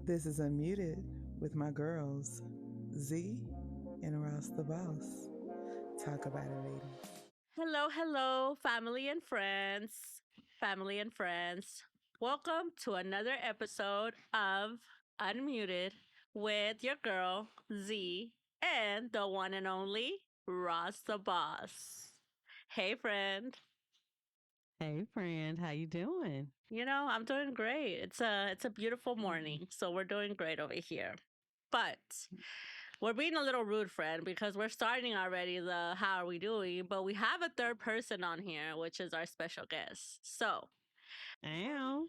This is Unmuted with my girls, Z and Ross the Boss. Talk about it, ladies. Hello, hello, family and friends. Family and friends. Welcome to another episode of Unmuted with your girl, Z, and the one and only Ross the Boss. Hey, friend. Hey friend, how you doing? I'm doing great. It's a beautiful morning, so we're doing great over here. But we're being a little rude, friend, because we're starting already the how are we doing, but we have a third person on here, which is our special guest. So, Ow.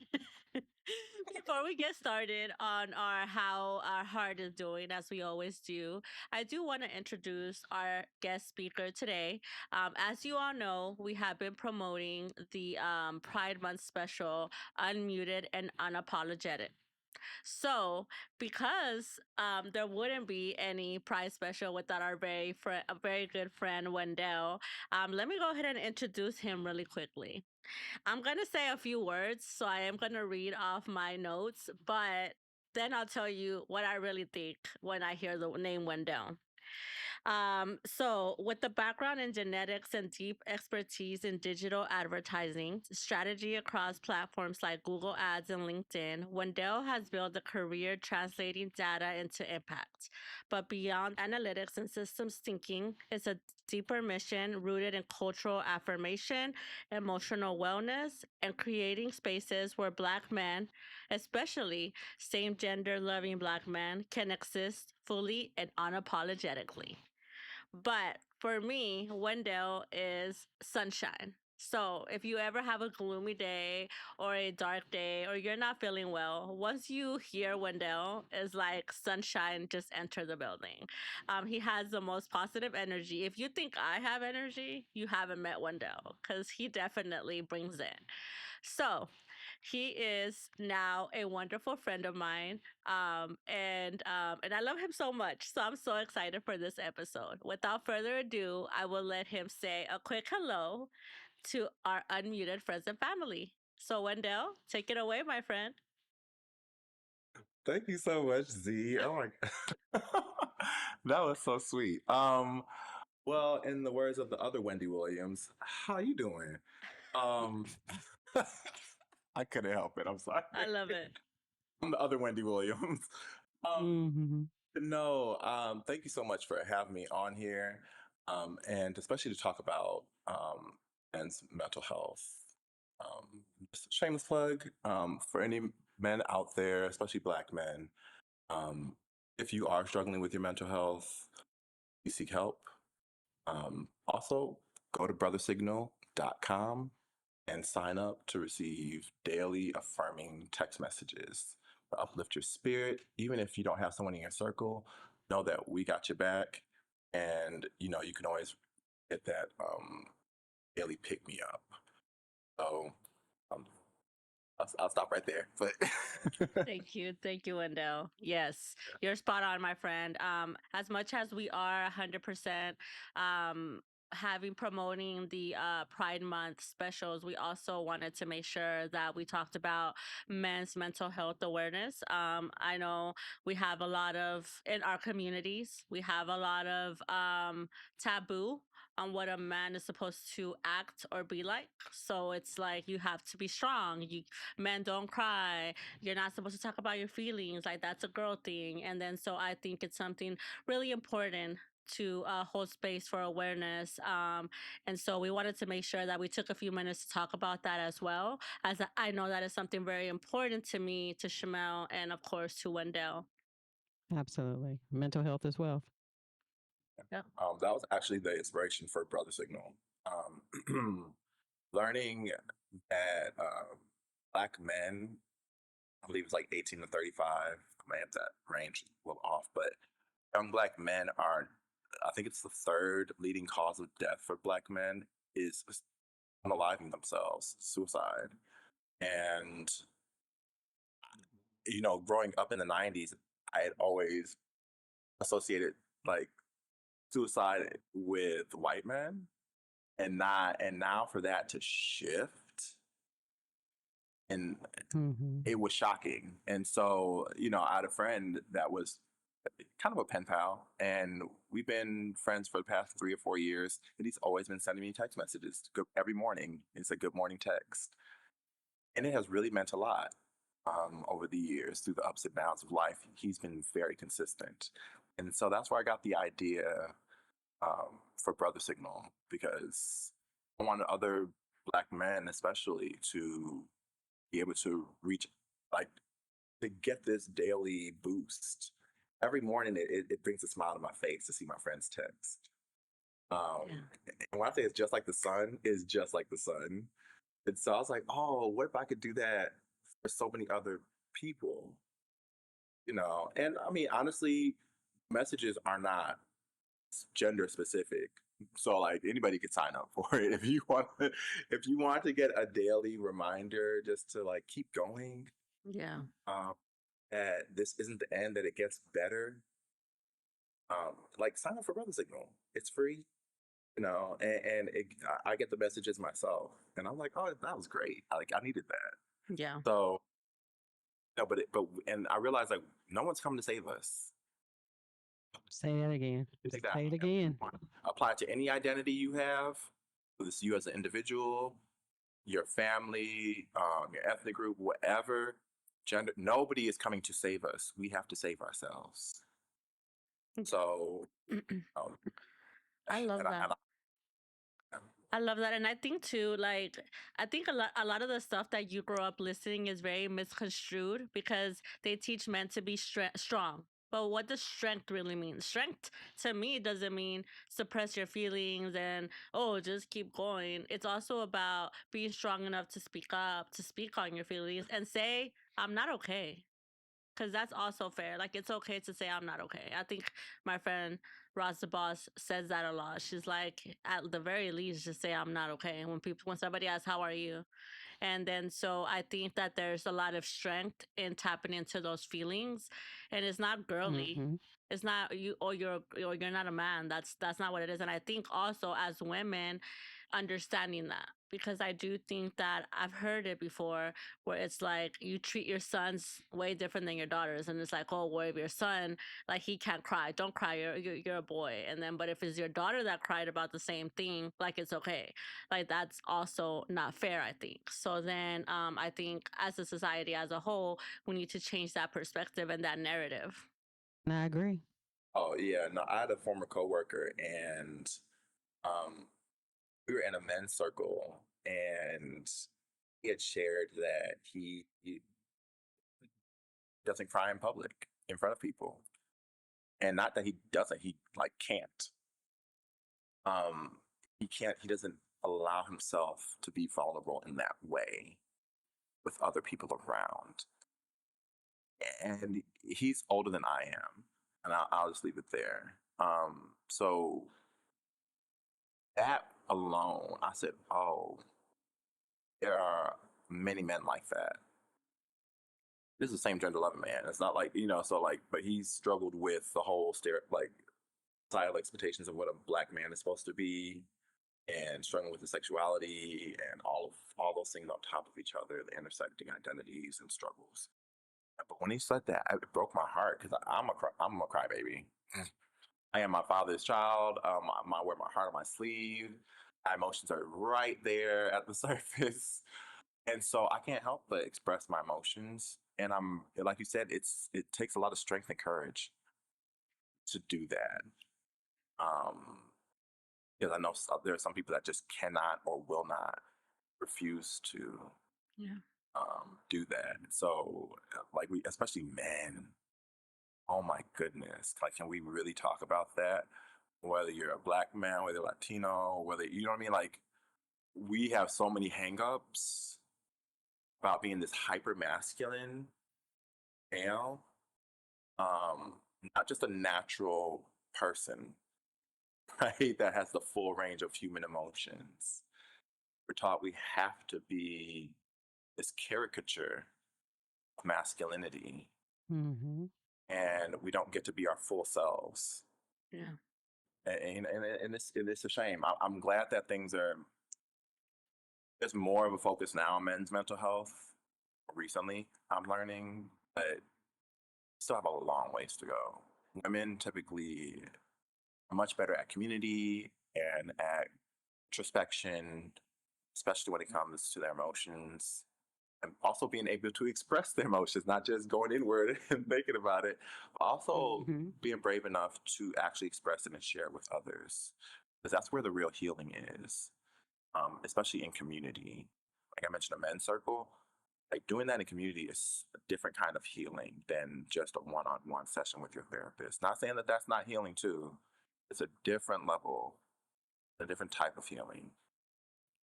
before we get started on our how our heart is doing, as we always do, I do want to introduce our guest speaker today. As you all know, we have been promoting the Pride Month special, Unmuted and Unapologetic. So, because there wouldn't be any prize special without our a very good friend Wendell, let me go ahead and introduce him really quickly. I'm gonna say a few words, so I am gonna read off my notes, but then I'll tell you what I really think when I hear the name Wendell. So, with the background in genetics and deep expertise in digital advertising strategy across platforms like Google Ads and LinkedIn, Wendell has built a career translating data into impact. But beyond analytics and systems thinking, it's a deeper mission rooted in cultural affirmation, emotional wellness, and creating spaces where Black men, especially same gender loving Black men, can exist fully and unapologetically. But for me, Wendell is sunshine. So if you ever have a gloomy day or a dark day or you're not feeling well, once you hear Wendell, is like sunshine just enter the building. He has the most positive energy. If you think I have energy, you haven't met Wendell because he definitely brings it. So he is now a wonderful friend of mine, and I love him so much. So I'm so excited for this episode. Without further ado, I will let him say a quick hello to our unmuted friends and family. So Wendell, take it away, my friend. Thank you so much, Z. Oh my, that was so sweet. Well, in the words of the other Wendy Williams, how you doing? Um, I couldn't help it. I'm sorry. I love it. I'm the other Wendy Williams. Um, hmm no, thank you so much for having me on here, and especially to talk about men's mental health. Just a shameless plug for any men out there, especially Black men. Um, if you are struggling with your mental health, you seek help. Also, go to brothersignal.com and sign up to receive daily affirming text messages to uplift your spirit. Even if you don't have someone in your circle, know that we got your back. And, you can always get that daily pick me up. So um, I'll stop right there. But Thank you, Wendell. Yes, you're spot on, my friend. As much as we are 100% um, having promoting the Pride Month specials, we also wanted to make sure that we talked about men's mental health awareness. I know we have a lot of in our communities. We have a lot of taboo on what a man is supposed to act or be like. So it's like you have to be strong. Men don't cry, you're not supposed to talk about your feelings, like that's a girl thing. And then so I think it's something really important to hold space for awareness, and so we wanted to make sure that we took a few minutes to talk about that as well, as I know that is something very important to me, to Shamel, and of course to Wendell. Absolutely. Mental health as well. Yeah. that was actually the inspiration for Brother Signal. Learning that Black men, I believe it's like 18 to 35, I may have that range a little off, but young Black men are, I think it's the third leading cause of death for Black men is unaliving themselves, suicide. And, growing up in the 90s, I had always associated like suicide with white men and now for that to shift And Mm-hmm. it was shocking. And so, I had a friend that was kind of a pen pal, and we've been friends for the past 3 or 4 years. And he's always been sending me text messages every morning. It's a good morning text. And it has really meant a lot over the years through the ups and downs of life. He's been very consistent. And so that's where I got the idea for Brother Signal, because I wanted other Black men, especially, to be able to reach, like, to get this daily boost. Every morning, it brings a smile to my face to see my friends text. And when I say it's just like the sun, it's just like the sun. And so I was like, oh, what if I could do that for so many other people? And I mean, honestly, messages are not gender specific. So like anybody could sign up for it if you want. If you want to get a daily reminder just to like keep going, Yeah. that this isn't the end, that it gets better. Like sign up for Brother Signal. It's free, I get the messages myself, and I'm like, oh, that was great. I needed that. Yeah. So no, and I realized like no one's coming to save us. Say that again. Exactly. Say it again. Apply it to any identity you have, whether it's you as an individual, your family, your ethnic group, whatever gender. Nobody is coming to save us. We have to save ourselves. So, um, I love and that. I love that. And I think too, like, I think a lot of the stuff that you grow up listening is very misconstrued because they teach men to be strong. But what does strength really mean? Strength to me doesn't mean suppress your feelings and, oh, just keep going. It's also about being strong enough to speak up, to speak on your feelings and say, I'm not okay. Because that's also fair. Like, it's okay to say, I'm not okay. I think my friend Roz the boss says that a lot. She's like, at the very least, just say, I'm not okay. When somebody asks, how are you? And then so I think that there's a lot of strength in tapping into those feelings, and it's not girly. Mm-hmm. It's not you, or you're not a man. That's not what it is. And I think also as women, understanding that, because I do think that I've heard it before where it's like you treat your sons way different than your daughters, and it's like, oh, well, if your son, like, he can't cry, don't cry, you're a boy. And then but if it's your daughter that cried about the same thing, like, it's okay. Like, that's also not fair, I think. So then I think as a society as a whole, we need to change that perspective and that narrative. I agree. Oh yeah, no, I had a former coworker, and um, we were in a men's circle, and he had shared that he doesn't cry in public in front of people, and not that he doesn't, he like can't. Um, he doesn't allow himself to be vulnerable in that way with other people around. And he's older than I am, and I'll just leave it there. So that alone, I said, oh, there are many men like that. This is the same gender loving man. It's not like, so like, but he's struggled with the whole like societal expectations of what a Black man is supposed to be, and struggling with the sexuality and all those things on top of each other, the intersecting identities and struggles. But when he said that, it broke my heart, because I'm a crybaby. I am my father's child. I wear my heart on my sleeve. My emotions are right there at the surface, and so I can't help but express my emotions. And I'm like you said, it takes a lot of strength and courage to do that. Because I know there are some people that just cannot or will not refuse to Yeah. do that. So, like, especially men. Oh my goodness! Like, can we really talk about that? Whether you're a Black man, whether Latino, whether you know what I mean. Like, we have so many hangups about being this hyper masculine male. Not just a natural person, right? That has the full range of human emotions. We're taught we have to be this caricature of masculinity, Mm-hmm. and we don't get to be our full selves. Yeah. And it's a shame. I'm glad that there's more of a focus now on men's mental health. recently I'm learning, but still have a long ways to go. Women typically are much better at community and at introspection, especially when it comes to their emotions, and also being able to express their emotions, not just going inward and thinking about it, but also Mm-hmm. being brave enough to actually express it and share it with others. Because that's where the real healing is, especially in community. Like I mentioned, a men's circle, like doing that in community is a different kind of healing than just a one-on-one session with your therapist. Not saying that that's not healing too. It's a different level, a different type of healing.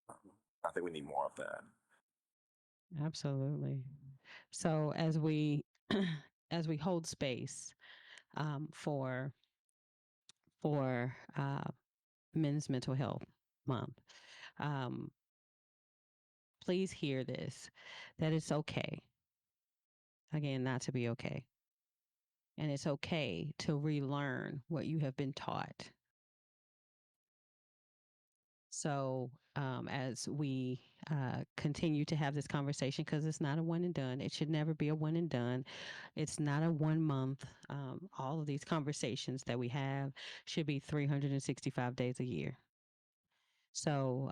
Um, I think we need more of that. Absolutely. So as we as we hold space for Men's Mental Health Month, um, please hear this: that it's okay, again, not to be okay, and it's okay to relearn what you have been taught. So, as we continue to have this conversation, because it's not a one and done, it should never be a one and done. It's not a 1 month. All of these conversations that we have should be 365 days a year. So,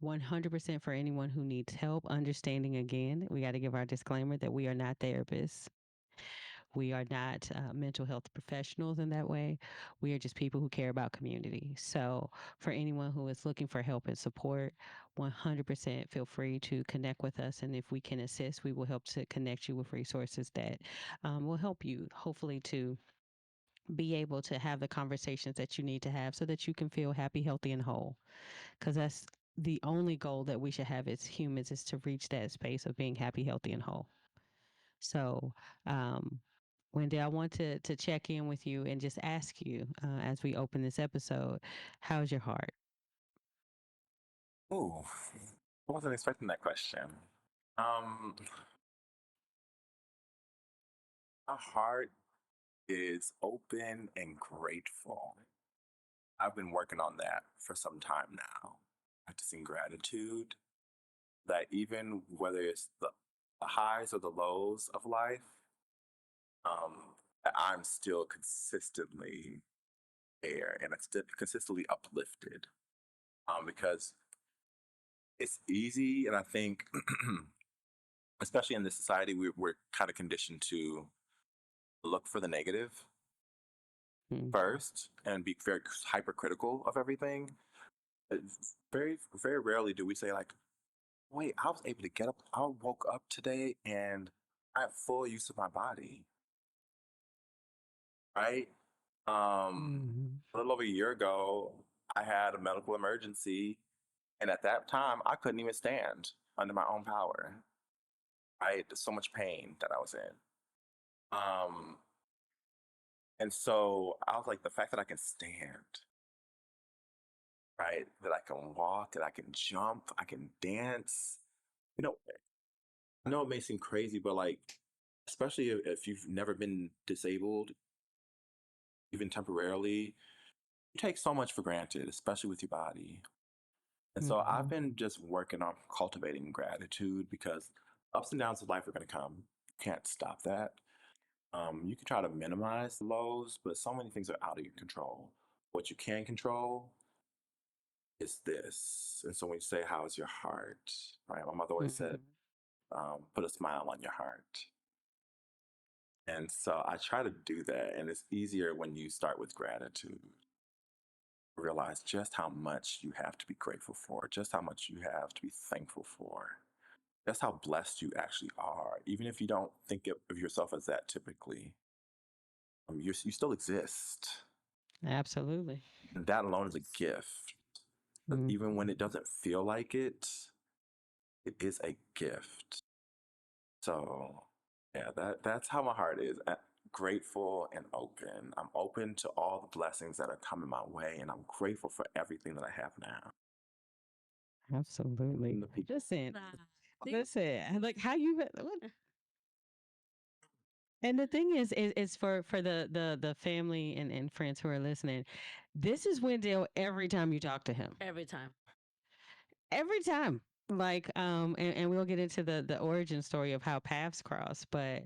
100% for anyone who needs help understanding, again, we got to give our disclaimer that we are not therapists. We are not mental health professionals in that way. We are just people who care about community. So, for anyone who is looking for help and support, 100% feel free to connect with us. And if we can assist, we will help to connect you with resources that will help you, hopefully, to be able to have the conversations that you need to have so that you can feel happy, healthy, and whole. Because that's the only goal that we should have as humans, is to reach that space of being happy, healthy, and whole. So, Wendy, I want to check in with you and just ask you, as we open this episode, how's your heart? Ooh, I wasn't expecting that question. Um, my heart is open and grateful. I've been working on that for some time now. Practicing gratitude, that even whether it's the highs or the lows of life, that I'm still consistently there and it's still consistently uplifted. Because it's easy, and I think, especially in this society, we're kind of conditioned to look for the negative Mm. first and be very hypercritical of everything. Very, very rarely do we say like, "Wait, I was able to get up. I woke up today and I have full use of my body." Right? Mhm. A little over a year ago, I had a medical emergency, and at that time, I couldn't even stand under my own power. Right? There's so much pain that I was in. Um, and so I was like, the fact that I can stand, right? That I can walk, that I can jump, I can dance. You know, I know it may seem crazy, but like, especially if you've never been disabled, even temporarily, you take so much for granted, especially with your body. And so I've Mhm. been just working on cultivating gratitude because ups and downs of life are going to come. You can't stop that. You can try to minimize the lows, but so many things are out of your control. What you can control is this. And so when you say, "How's your heart?" Right? My mother always said, Mhm. "Put a smile on your heart." And so I try to do that. And it's easier when you start with gratitude. Realize just how much you have to be grateful for, just how much you have to be thankful for. That's how blessed you actually are. Even if you don't think of yourself as that typically, you still exist. Absolutely. And that alone is a gift. But Mhm. even when it doesn't feel like it is a gift. So, yeah, that's how my heart is. Grateful and open. I'm open to all the blessings that are coming my way, and I'm grateful for everything that I have now. Absolutely. And the people. Listen, Nah. listen, like how you, and the thing is for the family and friends who are listening, this is Wendell every time you talk to him. Every time. Every time. Like, and we'll get into the origin story of how paths cross, but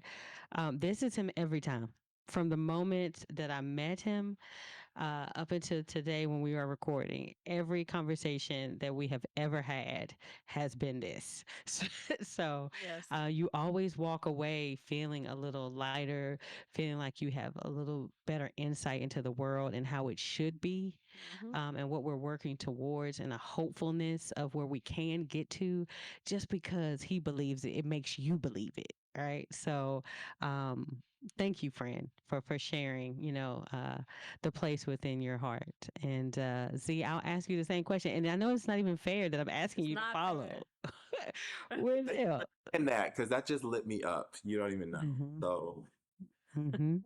this is him every time. From the moment that I met him up until today when we are recording, every conversation that we have ever had has been this. So Yes. you always walk away feeling a little lighter, feeling like you have a little better insight into the world and how it should be, and what we're working towards, and a hopefulness of where we can get to, just because he believes it, it makes you believe it. Right. So, thank you, friend, for sharing, the place within your heart. And Z, I'll ask you the same question. And I know it's not even fair that I'm asking It's you to not follow. fair. Where's Thank you it? for saying that, because that just lit me up. You don't even know. Mm-hmm. So Mm-hmm.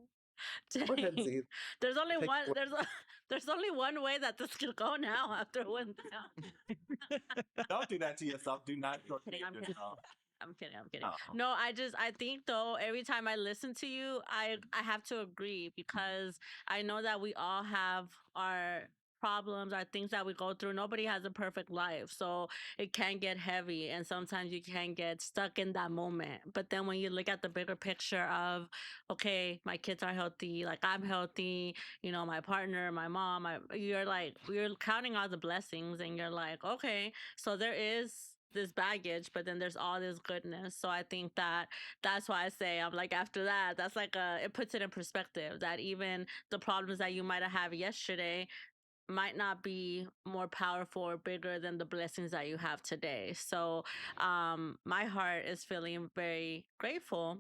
go ahead, Dang. Z. There's only Take one. it There's only one way that this could go now after one down. Don't do that to yourself. Do not Kidding, torture I'm kidding. yourself. I'm kidding. I'm kidding. Oh. No, I think though, every time I listen to you, I have to agree, because I know that we all have our problems, our things that we go through. Nobody has a perfect life. So it can get heavy, and sometimes you can get stuck in that moment. But then when you look at the bigger picture of, okay, my kids are healthy, like I'm healthy, my partner, my mom, you're counting all the blessings, and you're like, okay, so there is this baggage, but then there's all this goodness. So I think that that's why I say, I'm like, after that, that's like it puts it in perspective, that even the problems that you might have had yesterday might not be more powerful or bigger than the blessings that you have today. So my heart is feeling very grateful,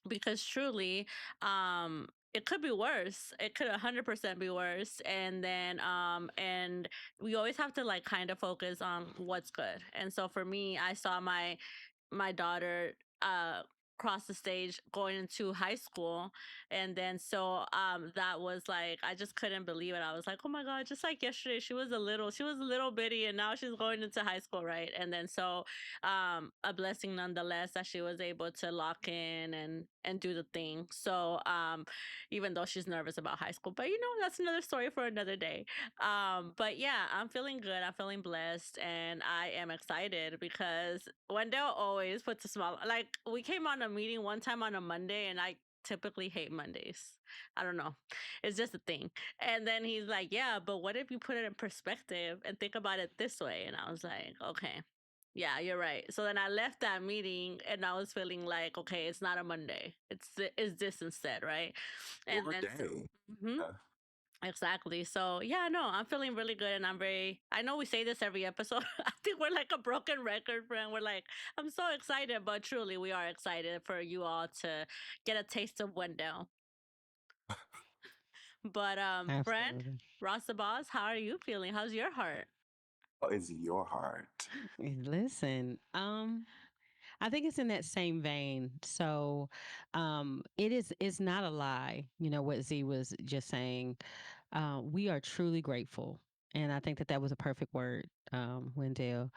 because truly, it could be worse. It could 100% be worse. And we always have to like kind of focus on what's good. And so for me, I saw my daughter cross the stage going into high school, and then so that was like, I just couldn't believe it. I was like, oh my god, just like yesterday she was a little bitty, and now she's going into high school, right? And then so a blessing nonetheless that she was able to lock in and do the thing. So even though she's nervous about high school, but that's another story for another day. But yeah, I'm feeling good. I'm feeling blessed, and I am excited because Wendell always puts a smile. Like, we came on a meeting one time on a Monday, and I typically hate Mondays. I don't know. It's just a thing. And then he's like, yeah, but what if you put it in perspective and think about it this way? And I was like, okay. Yeah, you're right. So then I left that meeting, and I was feeling like, okay, it's not a Monday. It's this instead, right? And Or then so, day. mhm. Yeah. Exactly. So yeah, no, I'm feeling really good, and I know we say this every episode. I think we're like a broken record, friend. We're like, I'm so excited, but truly we are excited for you all to get a taste of Wendell. But friend, Absolutely. Ross the boss, how are you feeling? How's your heart? How is your heart? Listen, I think it's in that same vein. So, it's not a lie, what Z was just saying. We are truly grateful. And I think that that was a perfect word, Wendell,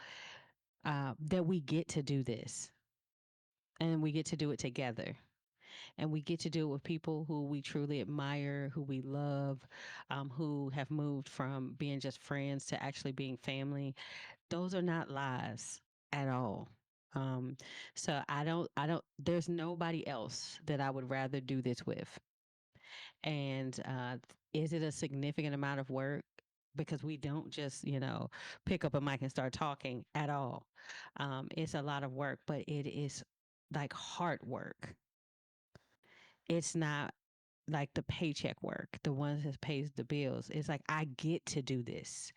that we get to do this, and we get to do it together. And we get to do it with people who we truly admire, who we love, who have moved from being just friends to actually being family. Those are not lies at all. Um, so there's nobody else that I would rather do this with. And is it a significant amount of work? Because we don't just, pick up a mic and start talking at all. It's a lot of work, but it is like hard work. It's not like the paycheck work, the ones that pays the bills. It's like I get to do this,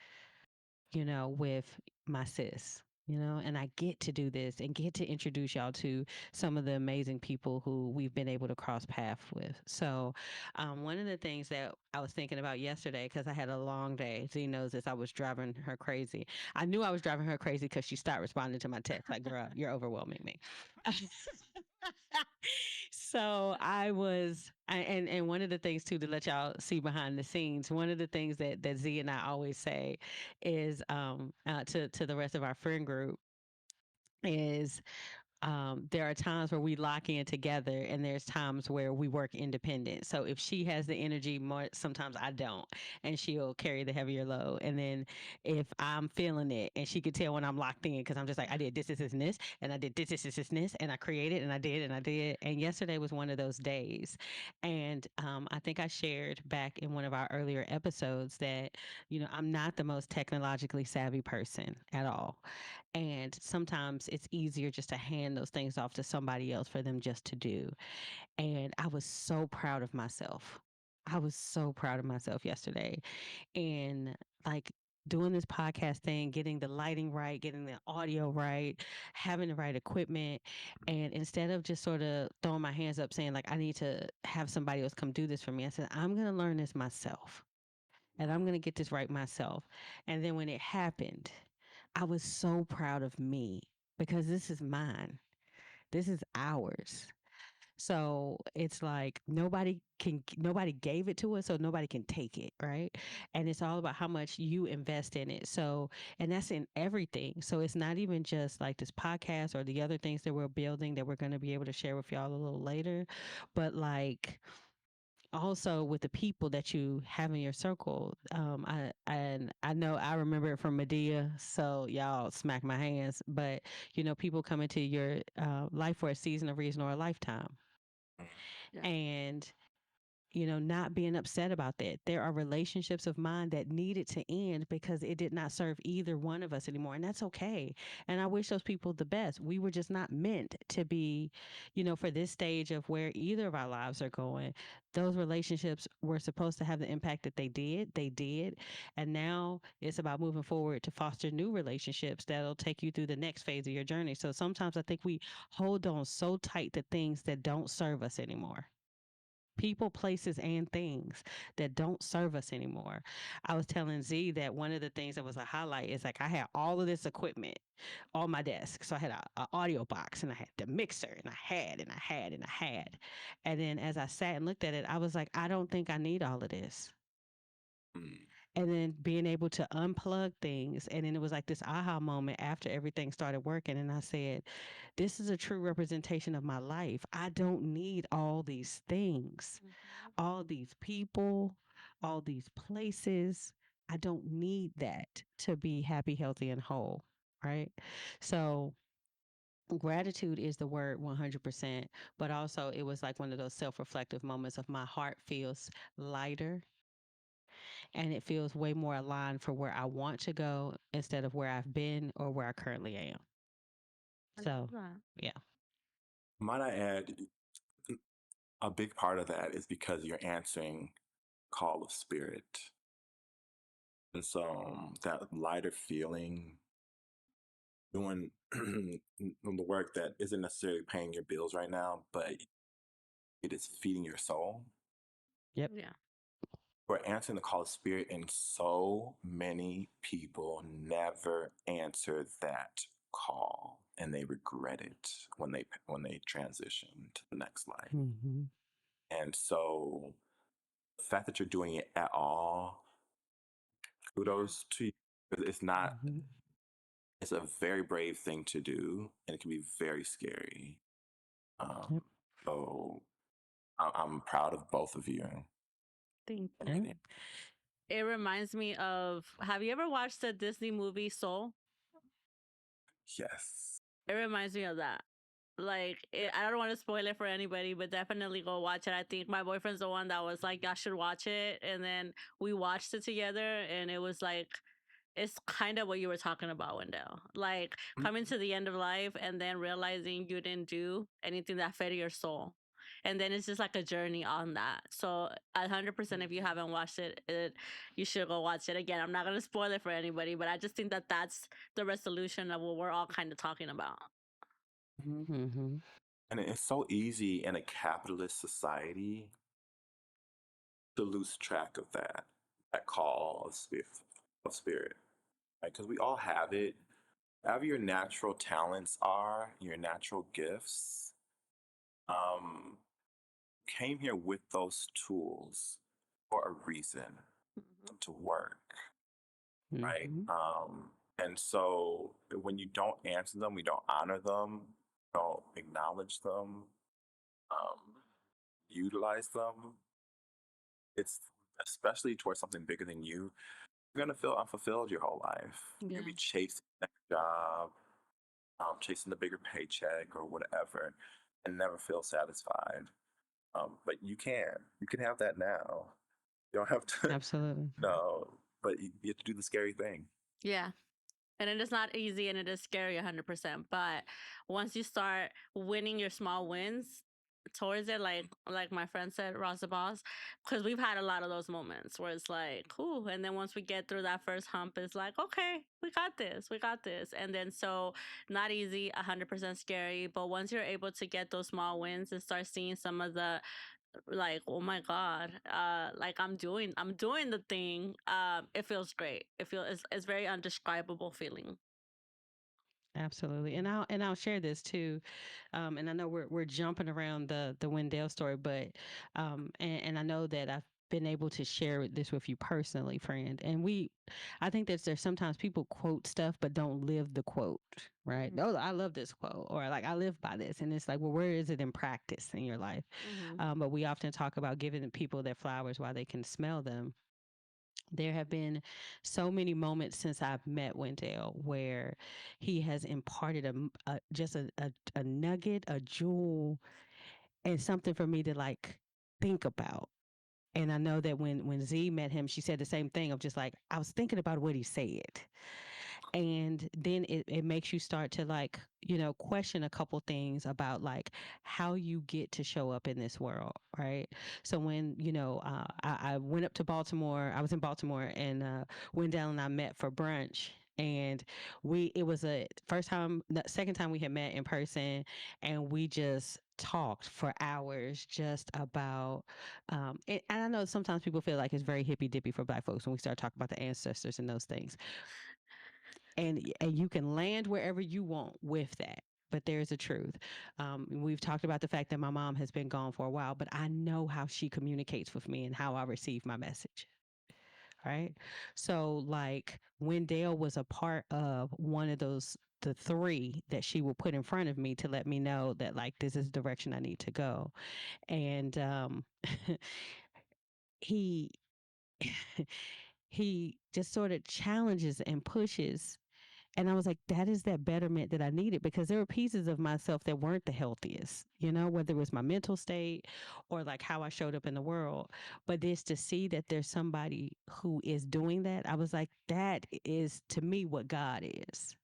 with my sis, and I get to do this and get to introduce y'all to some of the amazing people who we've been able to cross paths with. So, one of the things that I was thinking about yesterday, because I had a long day, Z knows this, I was driving her crazy. I knew I was driving her crazy because she stopped responding to my text, like, girl, you're overwhelming me. So and one of the things too, to let y'all see behind the scenes, one of the things that Z and I always say is to the rest of our friend group is there are times where we lock in together, and there's times where we work independent. So if she has the energy more, sometimes I don't, and she'll carry the heavier load. And then if I'm feeling it, and she could tell when I'm locked in, because I'm just like, I did this, and this, and I did this, and I created, and I did, and I did. And yesterday was one of those days. And I think I shared back in one of our earlier episodes that, I'm not the most technologically savvy person at all. And sometimes it's easier just to hand those things off to somebody else for them just to do. And I was so proud of myself. I was so proud of myself yesterday. And like doing this podcast thing, getting the lighting right, getting the audio right, having the right equipment. And instead of just sort of throwing my hands up saying, like, I need to have somebody else come do this for me, I said, I'm going to learn this myself. And I'm going to get this right myself. And then when it happened, I was so proud of me because this is mine. This is ours. So it's like nobody gave it to us, so nobody can take it, right? And it's all about how much you invest in it. So, and that's in everything. So it's not even just like this podcast or the other things that we're building that we're going to be able to share with y'all a little later, but like also with the people that you have in your circle. I know I remember it from Medea, so y'all smack my hands. But people come into your life for a season, a reason, or a lifetime, Yeah. and not being upset about that. There are relationships of mine that needed to end because it did not serve either one of us anymore. And that's okay. And I wish those people the best. We were just not meant to be, for this stage of where either of our lives are going. Those relationships were supposed to have the impact that they did. They did. And now it's about moving forward to foster new relationships that'll take you through the next phase of your journey. So sometimes I think we hold on so tight to things that don't serve us anymore. People, places, and things that don't serve us anymore. I was telling Z that one of the things that was a highlight is like I had all of this equipment on my desk. So I had a audio box, and I had the mixer, and I had, and I had, and I had. And then as I sat and looked at it, I was like, I don't think I need all of this. And then being able to unplug things. And then it was like this aha moment after everything started working. And I said, this is a true representation of my life. I don't need all these things, all these people, all these places. I don't need that to be happy, healthy, and whole. Right. So gratitude is the word 100%. But also, it was like one of those self reflective moments of my heart feels lighter, and it feels way more aligned for where I want to go instead of where I've been or where I currently am. So, yeah. Might I add, a big part of that is because you're answering call of spirit. And so that lighter feeling, doing the work that isn't necessarily paying your bills right now, but it is feeding your soul. Yep. Yeah. We're answering the call of spirit, and so many people never answer that call, and they regret it when they transition to the next life. Mm-hmm. And so the fact that you're doing it at all, kudos to you. 'Cause it's not, Mm-hmm. it's a very brave thing to do, and it can be very scary. Yep. So I'm proud of both of you. Thank you. Yep. It reminds me of, have you ever watched the Disney movie Soul? Yes. It reminds me of that. Like, I don't want to spoil it for anybody, but definitely go watch it. I think my boyfriend's the one that was like, "I should watch it," and then we watched it together, and it was like, it's kind of what you were talking about, Wendell. Like coming to the end of life and then realizing you didn't do anything that fed your soul. And then it's just like a journey on that. So 100%, if you haven't watched it, you should go watch it again. I'm not going to spoil it for anybody, but I just think that that's the resolution of what we're all kind of talking about. Mm-hmm. And it's so easy in a capitalist society to lose track of that call of spirit, right? Because we all have it. Whatever your natural talents are, your natural gifts, um, came here with those tools for a reason to work, right? Mm-hmm. And so when you don't answer them, we don't honor them. acknowledge them, utilize them, it's especially towards something bigger than you. You're gonna feel unfulfilled your whole life. You're gonna be chasing the next job, chasing the bigger paycheck or whatever, and never feel satisfied. But you can have that now. You don't have to. Absolutely. No, but you have to do the scary thing. Yeah. And it is not easy and it is scary 100%. But once you start winning your small wins towards it, like my friend said, Ross the Boss, because we've had a lot of those moments where it's like, ooh, and then once we get through that first hump, it's like, okay, we got this, we got this. And then so not easy, 100% scary. But once you're able to get those small wins and start seeing some of the like, oh my god, like I'm doing the thing, it feels great. It's very undescribable feeling. Absolutely. And I'll share this too. And I know we're jumping around the Wendell story, but and I know that I've been able to share this with you personally, friend. And I think that there's sometimes people quote stuff but don't live the quote, right? Oh, I love this quote, or like I live by this, and it's like, well, where is it in practice in your life? But we often talk about giving the people their flowers while they can smell them. There have been so many moments since I've met Wendell where he has imparted just a nugget, a jewel, and something for me to like think about. And I know that when Z met him, she said the same thing of just like, I was thinking about what he said. And then it makes you start to like, question a couple things about like how you get to show up in this world, right? So when, I went up to Baltimore, I was in Baltimore, and Wendell and I met for brunch. And it was the second time we had met in person, and we just talked for hours just about, and I know sometimes people feel like it's very hippy dippy for Black folks when we start talking about the ancestors and those things. And you can land wherever you want with that. But there's a truth. We've talked about the fact that my mom has been gone for a while, but I know how she communicates with me and how I receive my message. Right. So like Wendell was a part of one of the three that she will put in front of me to let me know that like this is the direction I need to go. And he he just sort of challenges and pushes. And I was like, that is that betterment that I needed, because there were pieces of myself that weren't the healthiest, whether it was my mental state or like how I showed up in the world. But just to see that there's somebody who is doing that, I was like, that is to me what God is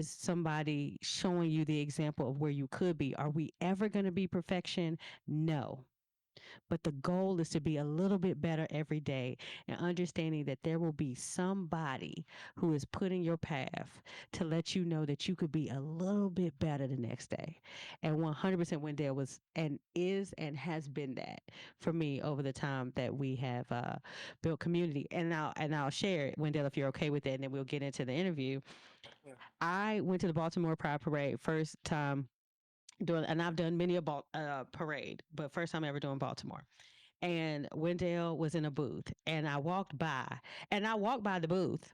somebody showing you the example of where you could be. Are we ever going to be perfection? No. But the goal is to be a little bit better every day, and understanding that there will be somebody who is put in your path to let you know that you could be a little bit better the next day. And 100% Wendell was and is and has been that for me over the time that we have built community. And I'll share it, Wendell, if you're okay with it, and then we'll get into the interview. Yeah. I went to the Baltimore Pride Parade first time and I've done many a parade, but first time ever doing Baltimore. And Wendell was in a booth, and I walked by the booth,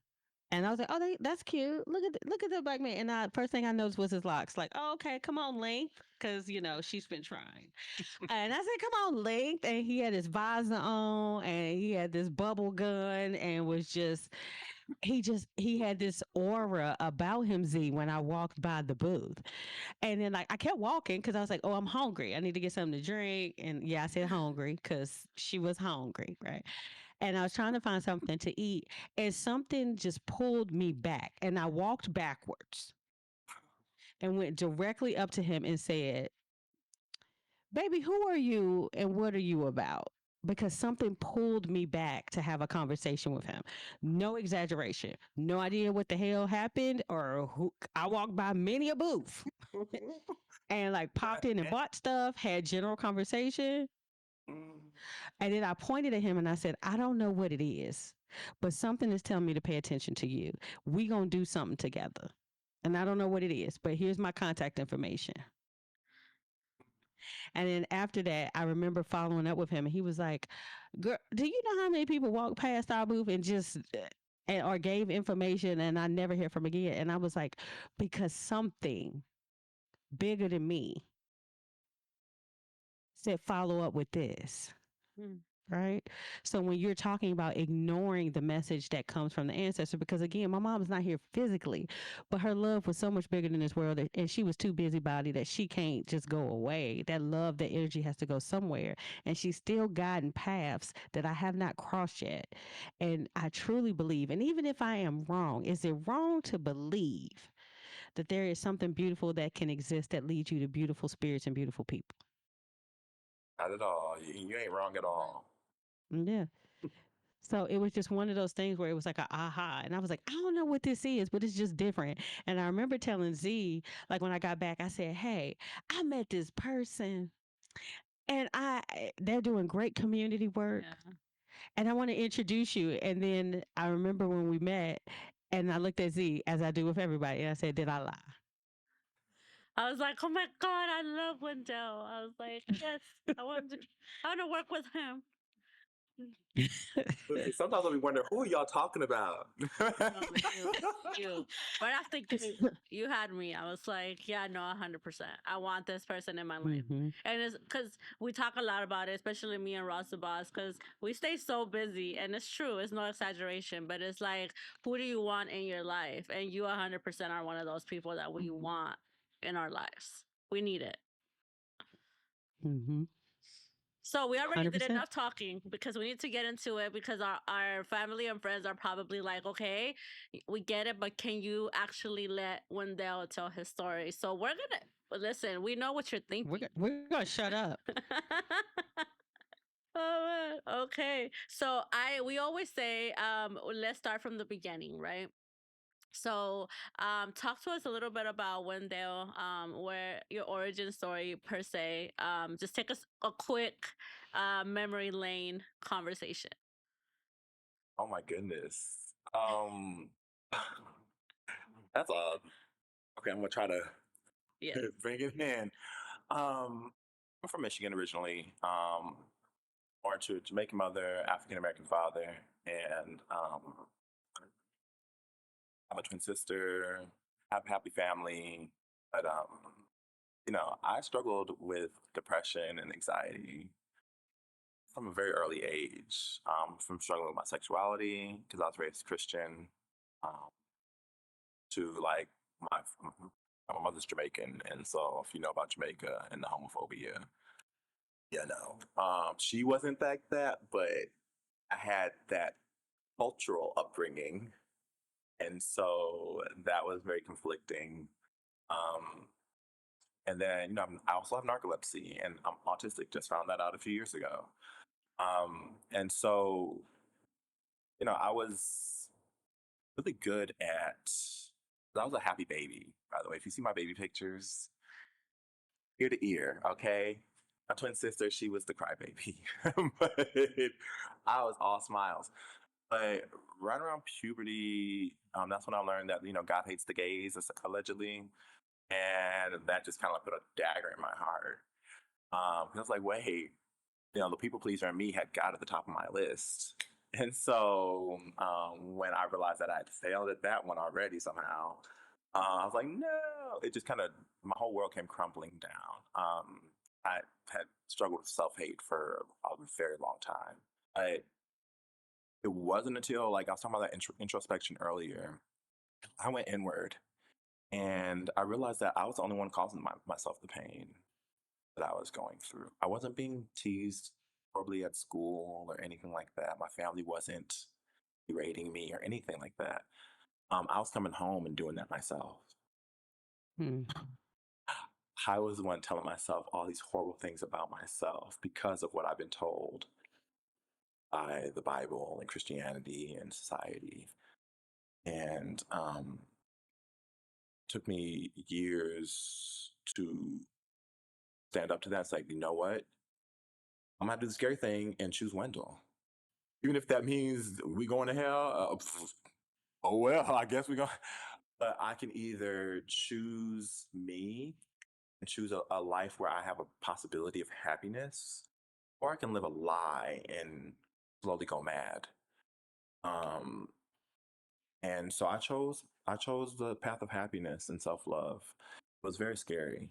and I was like, "Oh, that's cute. Look at the black man." And first thing I noticed was his locks. Like, "Oh, okay, come on, Link," because she's been trying. And I said, "Come on, Link," and he had his visor on, and he had this bubble gun, and was just he had this aura about him, Z, when I walked by the booth. And then like I kept walking because I was like, oh, I'm hungry. I need to get something to drink. And yeah, I said hungry because she was hungry, right? And I was trying to find something to eat, and something just pulled me back. And I walked backwards and went directly up to him and said, "Baby, who are you and what are you about?" Because something pulled me back to have a conversation with him. No exaggeration. No idea what the hell happened or who. I walked by many a booth and like popped in and bought stuff, had general conversation. And then I pointed at him and I said, "I don't know what it is, but something is telling me to pay attention to you. We gonna do something together. And I don't know what it is, but here's my contact information." And then after that, I remember following up with him, and he was like, "Girl, do you know how many people walk past our booth and just or gave information and I never hear from again?" And I was like, because something bigger than me said, follow up with this. Right. So when you're talking about ignoring the message that comes from the ancestor, because again, my mom is not here physically, but her love was so much bigger than this world, and she was too busybody that she can't just go away. That love, that energy has to go somewhere, and she's still guiding paths that I have not crossed yet. And I truly believe, and even if I am wrong, is it wrong to believe that there is something beautiful that can exist that leads you to beautiful spirits and beautiful people? Not at all. You ain't wrong at all. Yeah. So it was just one of those things where it was like a aha. And I was like, I don't know what this is, but it's just different. And I remember telling Z, like when I got back, I said, hey, I met this person and they're doing great community work. Yeah. And I want to introduce you. And then I remember when we met and I looked at Z as I do with everybody. And I said, did I lie? I was like, oh my God, I love Wendell. I was like, yes, I want to work with him. Sometimes we wonder, who are y'all talking about? You. Right after you had me, I was like, yeah, no, 100%. I want this person in my life. Mm-hmm. And it's because we talk a lot about it, especially me and Ross the boss, because we stay so busy. And it's true, it's no exaggeration, but it's like, who do you want in your life? And you 100% are one of those people that we want in our lives. We need it. Mm-hmm. So we already 100%. Did enough talking because we need to get into it because our family and friends are probably like, okay, we get it, but can you actually let Wendell tell his story? So we're going to, listen, we know what you're thinking. We're going to shut up. Oh, man. Okay. So we always say, let's start from the beginning, right? So, talk to us a little bit about Wendell, where your origin story per se. Just take us a quick memory lane conversation. Oh my goodness. That's okay. I'm gonna try to bring it in. I'm from Michigan originally. Born to a Jamaican mother, African American father, and I'm a twin sister. Have a happy family, but I struggled with depression and anxiety from a very early age. From struggling with my sexuality because I was raised Christian, to like my mother's Jamaican, and so if you know about Jamaica and the homophobia, she wasn't like that, but I had that cultural upbringing, and so that was very conflicting. And then I also have narcolepsy and I'm autistic. Just found that out a few years ago. And so I was really good at. I was a happy baby, by the way. If you see my baby pictures, ear to ear, okay? My twin sister, she was the crybaby, but I was all smiles. But right around puberty, that's when I learned that God hates the gays, allegedly, and that just kind of put a dagger in my heart. I was like, wait, the people pleaser in me had God at the top of my list. And so when I realized that I had failed at that one already somehow, I was like, no, it just kind of, my whole world came crumbling down. I had struggled with self-hate for a very long time. But it wasn't until, like I was talking about that introspection earlier, I went inward and I realized that I was the only one causing myself the pain that I was going through. I wasn't being teased horribly at school or anything like that. My family wasn't berating me or anything like that. I was coming home and doing that myself. I was the one telling myself all these horrible things about myself because of what I've been told by the Bible and Christianity and society. And it took me years to stand up to that. It's like, you know what? I'm gonna do the scary thing and choose Wendell. Even if that means we going to hell, oh well, I guess we go. But I can either choose me and choose a life where I have a possibility of happiness, or I can live a lie and slowly go mad. And so I chose the path of happiness and self-love. It was very scary.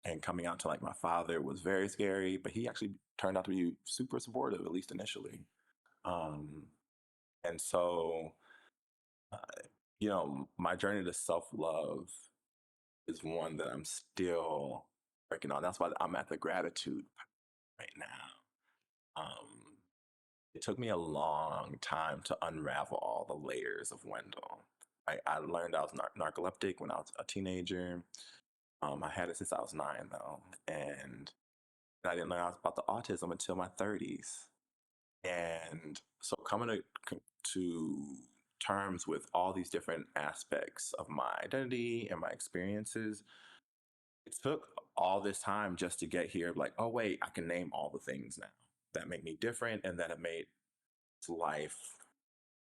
And coming out to like my father was very scary, but he actually turned out to be super supportive, at least initially. Um, and so, uh, my journey to self love is one that I'm still working on. That's why I'm at the gratitude right now. It took me a long time to unravel all the layers of Wendell. I learned I was narcoleptic when I was a teenager. I had it since I was 9, though, and I didn't learn about the autism until my 30s. And so coming to terms with all these different aspects of my identity and my experiences, it took all this time just to get here. Like, oh wait, I can name all the things now that make me different and that have made life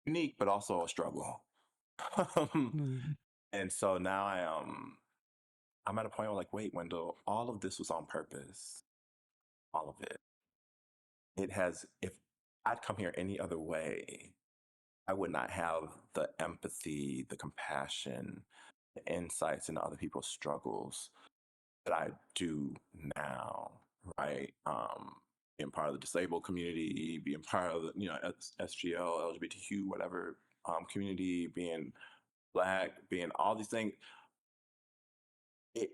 unique, but also a struggle. Mm. And so now I'm at a point where like, wait, Wendell, all of this was on purpose. All of it. It has, if I'd come here any other way, I would not have the empathy, the compassion, the insights into other people's struggles that I do now, right? Being part of the disabled community, being part of the, SGL, LGBTQ, whatever community, being Black, being all these things.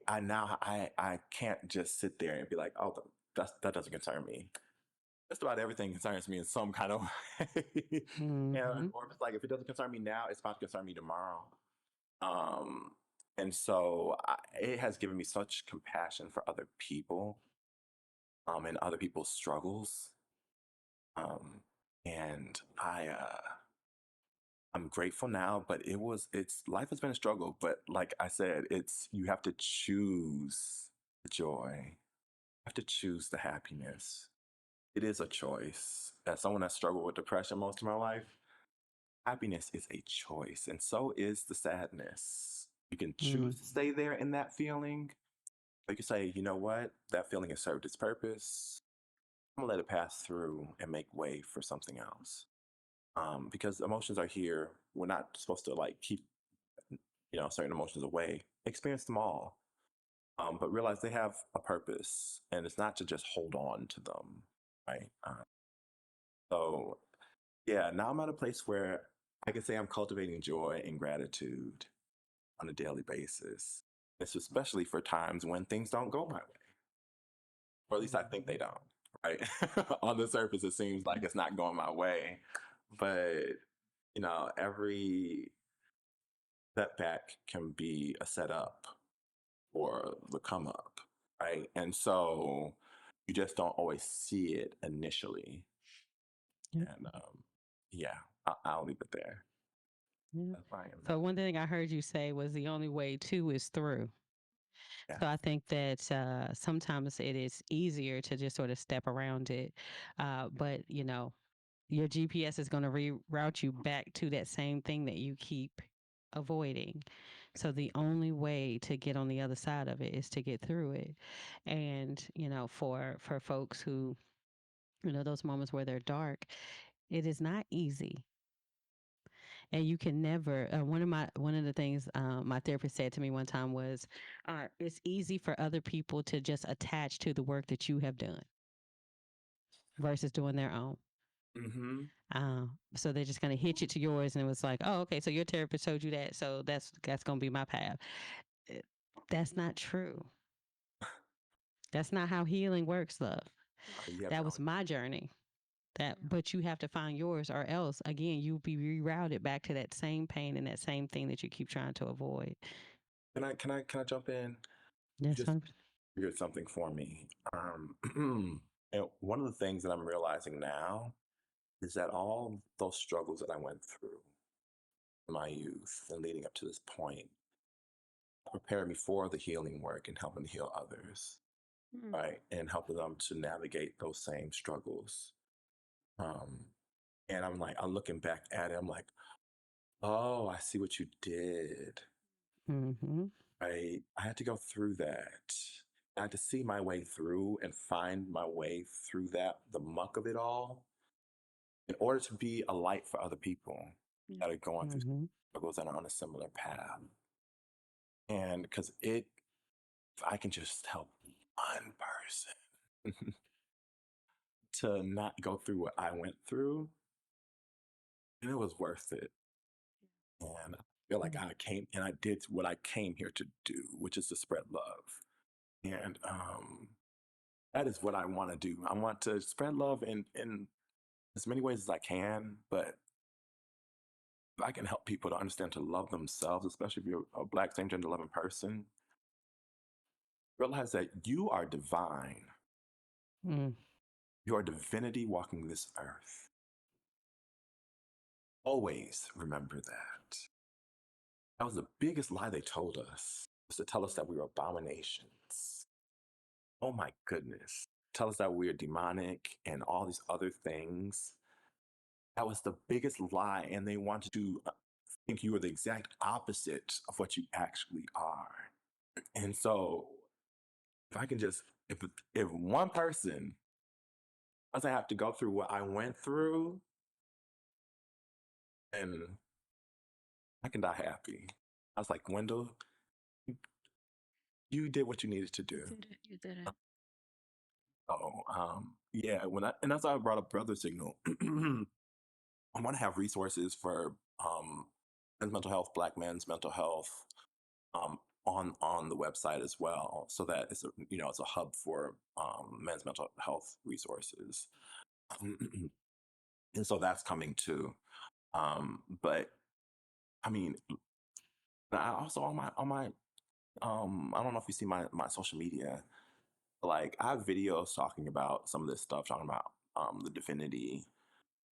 I can't just sit there and be like, oh, that doesn't concern me. Just about everything concerns me in some kind of way. Mm-hmm. Or if it's like, if it doesn't concern me now, it's about to concern me tomorrow. Um, and so it has given me such compassion for other people, and other people's struggles. And I'm grateful now, but it's life has been a struggle. But like I said, you have to choose the joy, you have to choose the happiness. It is a choice. As someone that struggled with depression most of my life, happiness is a choice, and so is the sadness. You can choose to stay there in that feeling, or you can say, you know what, that feeling has served its purpose. I'm gonna let it pass through and make way for something else. Because emotions are here. We're not supposed to like keep, certain emotions away. Experience them all, but realize they have a purpose, and it's not to just hold on to them, right? So yeah, now I'm at a place where I can say I'm cultivating joy and gratitude on a daily basis. It's especially for times when things don't go my way, or at least I think they don't, right? On the surface, it seems like it's not going my way, but every setback can be a setup or the come up, right? And so you just don't always see it initially. Yep. And yeah, I'll leave it there. Yeah. That's why I am So now. one thing I heard you say was the only way to is through. Yeah. So I think that sometimes it is easier to just sort of step around it, but your GPS is going to reroute you back to that same thing that you keep avoiding. So the only way to get on the other side of it is to get through it. And for folks who those moments where they're dark, it is not easy. And you can never. One of the things my therapist said to me one time was, "It's easy for other people to just attach to the work that you have done versus doing their own." Mm-hmm. So they're just going to hitch it to yours, and it was like, "Oh, okay, so your therapist told you that, so that's going to be my path." Uh, That's not true. That's not how healing works, love. You have That to was my journey. But you have to find yours, or else again you'll be rerouted back to that same pain and that same thing that you keep trying to avoid. can I jump in? You That's just 100%. triggered something for me. And one of the things that I'm realizing now is that all those struggles that I went through in my youth and leading up to this point prepared me for the healing work and helping to heal others, right? And helping them to navigate those same struggles. Um, and I'm looking back at it, I'm like, oh, I see what you did. Mm-hmm. I had to go through that. I had to see my way through and find my way through the muck of it all, in order to be a light for other people that are going through Mm-hmm. struggles and are on a similar path. And because it if I can just help one person to not go through what I went through, and it was worth it. And I feel like I came and I did what I came here to do, which is to spread love. And that is what I want to do. I want to spread love in as many ways as I can, but if I can help people to understand to love themselves, especially if you're a Black same gender loving person, realize that you are divine. Mm. You are divinity walking this earth. Always remember that. That was the biggest lie they told us, was to tell us that we were abominations. Oh my goodness. Tell us that we are demonic and all these other things. That was the biggest lie, and they wanted to think you were the exact opposite of what you actually are. And so, if I can just, if one person doesn't have to go through what I went through, and I can die happy. I was like, Wendell, you did what you needed to do. You did it. Oh, yeah. And that's why I brought up Brother Signal. I want to have resources for men's mental health, Black men's mental health, on the website as well, so that it's a hub for men's mental health resources, and so that's coming too. But I mean, I also on my I don't know if you see my social media, like I have videos talking about some of this stuff, talking about the divinity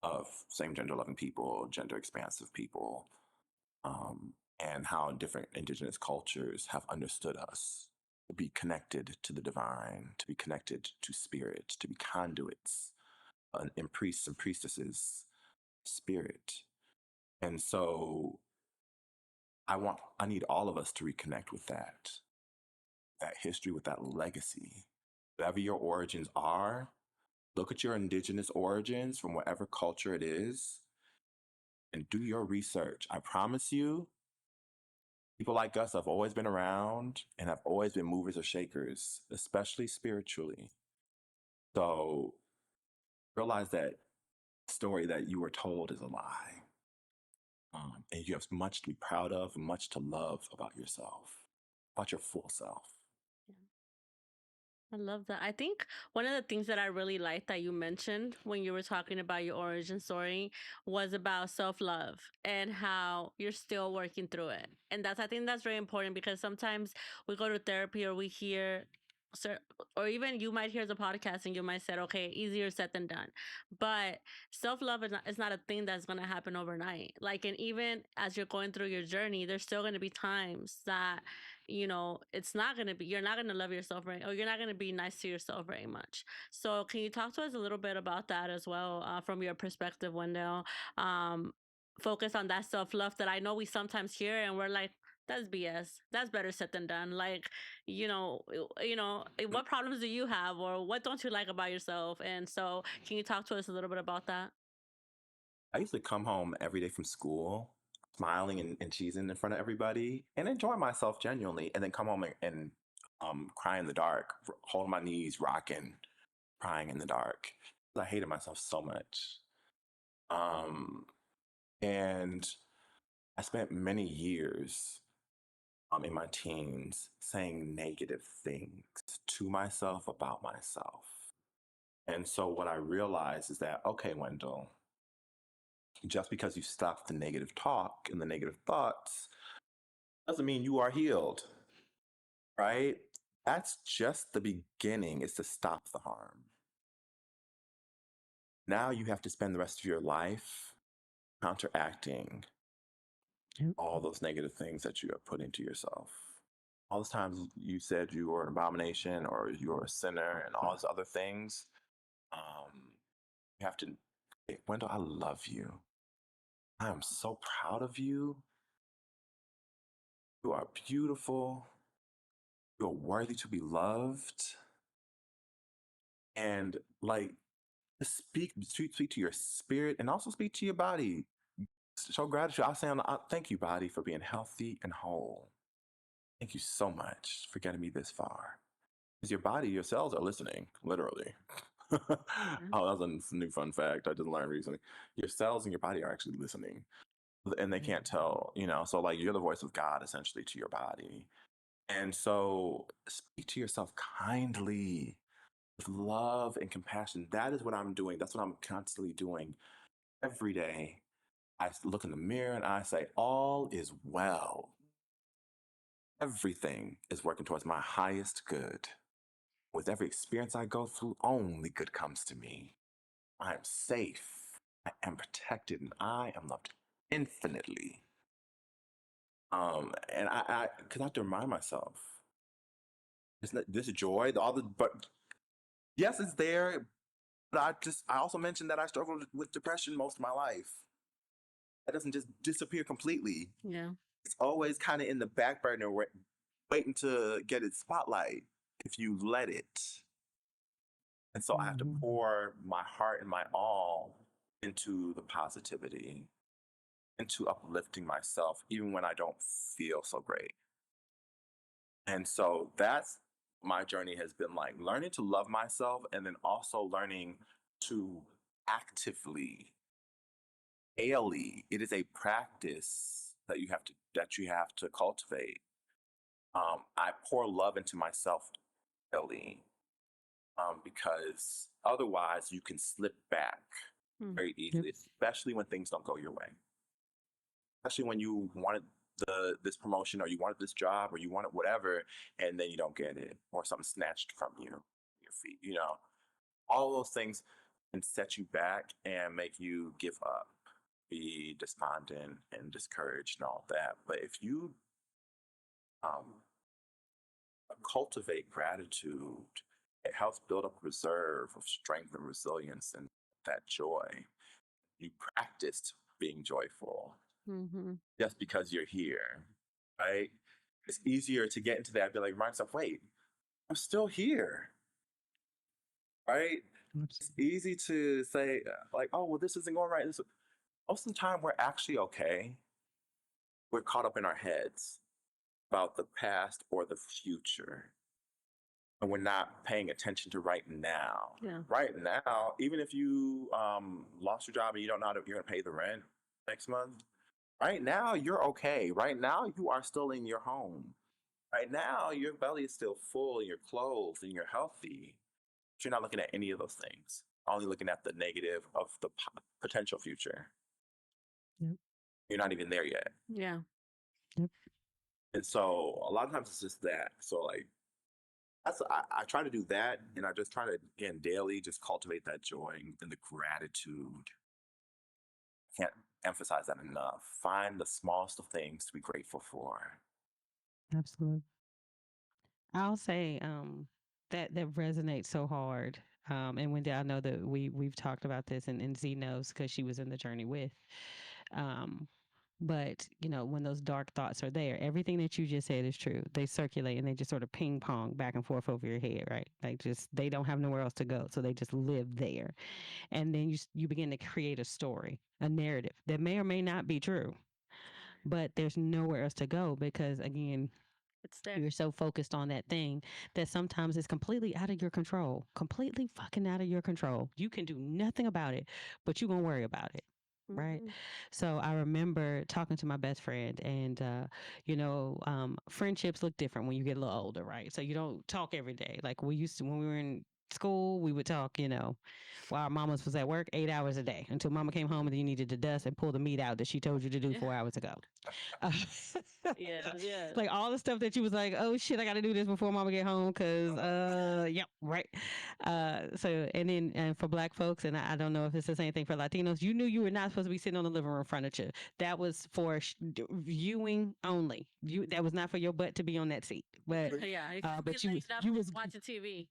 of same gender loving people, gender expansive people, and how different indigenous cultures have understood us to be connected to the divine, to be connected to spirit, to be conduits and priests and priestesses, spirit. And so I need all of us to reconnect with that history, with that legacy. Whatever your origins are, look at your indigenous origins from whatever culture it is and do your research. I promise you, people like us have always been around and have always been movers or shakers, especially spiritually. So realize that story that you were told is a lie. And you have much to be proud of and much to love about yourself, about your full self. I love that. I think one of the things that I really liked that you mentioned when you were talking about your origin story was about self-love and how you're still working through it. And I think that's very important because sometimes we go to therapy or we hear or even you might hear the podcast and you might say, okay, easier said than done. But self-love is not a thing that's going to happen overnight. Like, and even as you're going through your journey, there's still going to be times that it's not going to be, you're not going to love yourself right, or you're not going to be nice to yourself very much. So can you talk to us a little bit about that as well, from your perspective, Wendell? Focus on that self-love that I know we sometimes hear and we're like, that's BS. That's better said than done. Like, what problems do you have, or what don't you like about yourself? And so, can you talk to us a little bit about that? I used to come home every day from school, smiling and cheesing in front of everybody and enjoying myself genuinely, and then come home and cry in the dark, holding my knees, rocking, crying in the dark. I hated myself so much. And I spent many years in my teens saying negative things to myself about myself. And so what I realized is that, okay, Wendell, just because you stop the negative talk and the negative thoughts doesn't mean you are healed, right? That's just the beginning, is to stop the harm. Now you have to spend the rest of your life counteracting all those negative things that you have put into yourself. All those times you said you were an abomination or you were a sinner and all those other things, you have to, hey, Wendell, I love you. I am so proud of you. You are beautiful. You are worthy to be loved. And like, speak to your spirit and also speak to your body. Show gratitude. I say, thank you, body, for being healthy and whole. Thank you so much for getting me this far. Because your body, your cells are listening, literally. Oh, that's a new fun fact I just learned recently. Your cells in your body are actually listening, and they can't tell, So, like, you're the voice of God essentially to your body. And so, speak to yourself kindly with love and compassion. That is what I'm doing. That's what I'm constantly doing every day. I look in the mirror and I say, all is well. Everything is working towards my highest good. With every experience I go through, only good comes to me. I am safe. I am protected, and I am loved infinitely. And because I have to remind myself, this joy, but yes, it's there. But I also mentioned that I struggled with depression most of my life. That doesn't just disappear completely. Yeah. It's always kind of in the back burner, waiting to get its spotlight if you let it. And so I have to pour my heart and my all into the positivity, into uplifting myself, even when I don't feel so great. And so that's my journey has been like learning to love myself and then also learning to actively, daily, it is a practice that you have to cultivate. I pour love into myself daily because otherwise you can slip back very easily, especially when things don't go your way. Especially when you wanted this promotion or you wanted this job or you wanted whatever, and then you don't get it or something snatched from you, your feet. All those things can set you back and make you give up, be despondent and discouraged and all that. But if you um, cultivate gratitude, it helps build up reserve of strength and resilience and that joy. You practiced being joyful just because you're here, right? It's easier to get into that and be like, remind yourself, wait, I'm still here, right? It's easy to say, like, oh, well, this isn't going right. Most of the time, we're actually okay. We're caught up in our heads about the past or the future. And we're not paying attention to right now. Yeah. Right now, even if you lost your job and you don't know if you're going to pay the rent next month, right now you're okay. Right now you are still in your home. Right now your belly is still full and you're clothed and you're healthy. But you're not looking at any of those things. Only looking at the negative of the potential future. Yep. You're not even there yet. Yeah. Yep. And so a lot of times it's just that. So like I try to do that, and I just try to again daily just cultivate that joy and the gratitude. Can't emphasize that enough. Find the smallest of things to be grateful for. Absolutely. I'll say that resonates so hard. And Wendy, I know that we've talked about this, and Z knows because she was in the journey with. Um, but when those dark thoughts are there, everything that you just said is true. They circulate and they just sort of ping pong back and forth over your head, right? Like they don't have nowhere else to go, so they just live there. And then you begin to create a story, a narrative that may or may not be true, but there's nowhere else to go because again, It's there. you're so focused on that thing that sometimes it's completely out of your control, completely fucking out of your control. You can do nothing about it, but you're going to worry about it. Right. So I remember talking to my best friend and, friendships look different when you get a little older. Right. So you don't talk every day. Like we used to, when we were in school, we would talk, while our mamas was at work 8 hours a day until mama came home and then you needed to dust and pull the meat out that she told you to do 4 hours ago. Yeah. Like all the stuff that you was like, oh shit, I got to do this before mama get home. Cause, yep. Right. And for black folks, and I don't know if it's the same thing for Latinos, you knew you were not supposed to be sitting on the living room furniture. That was for viewing only. That was not for your butt to be on that seat. But, but you was watching TV.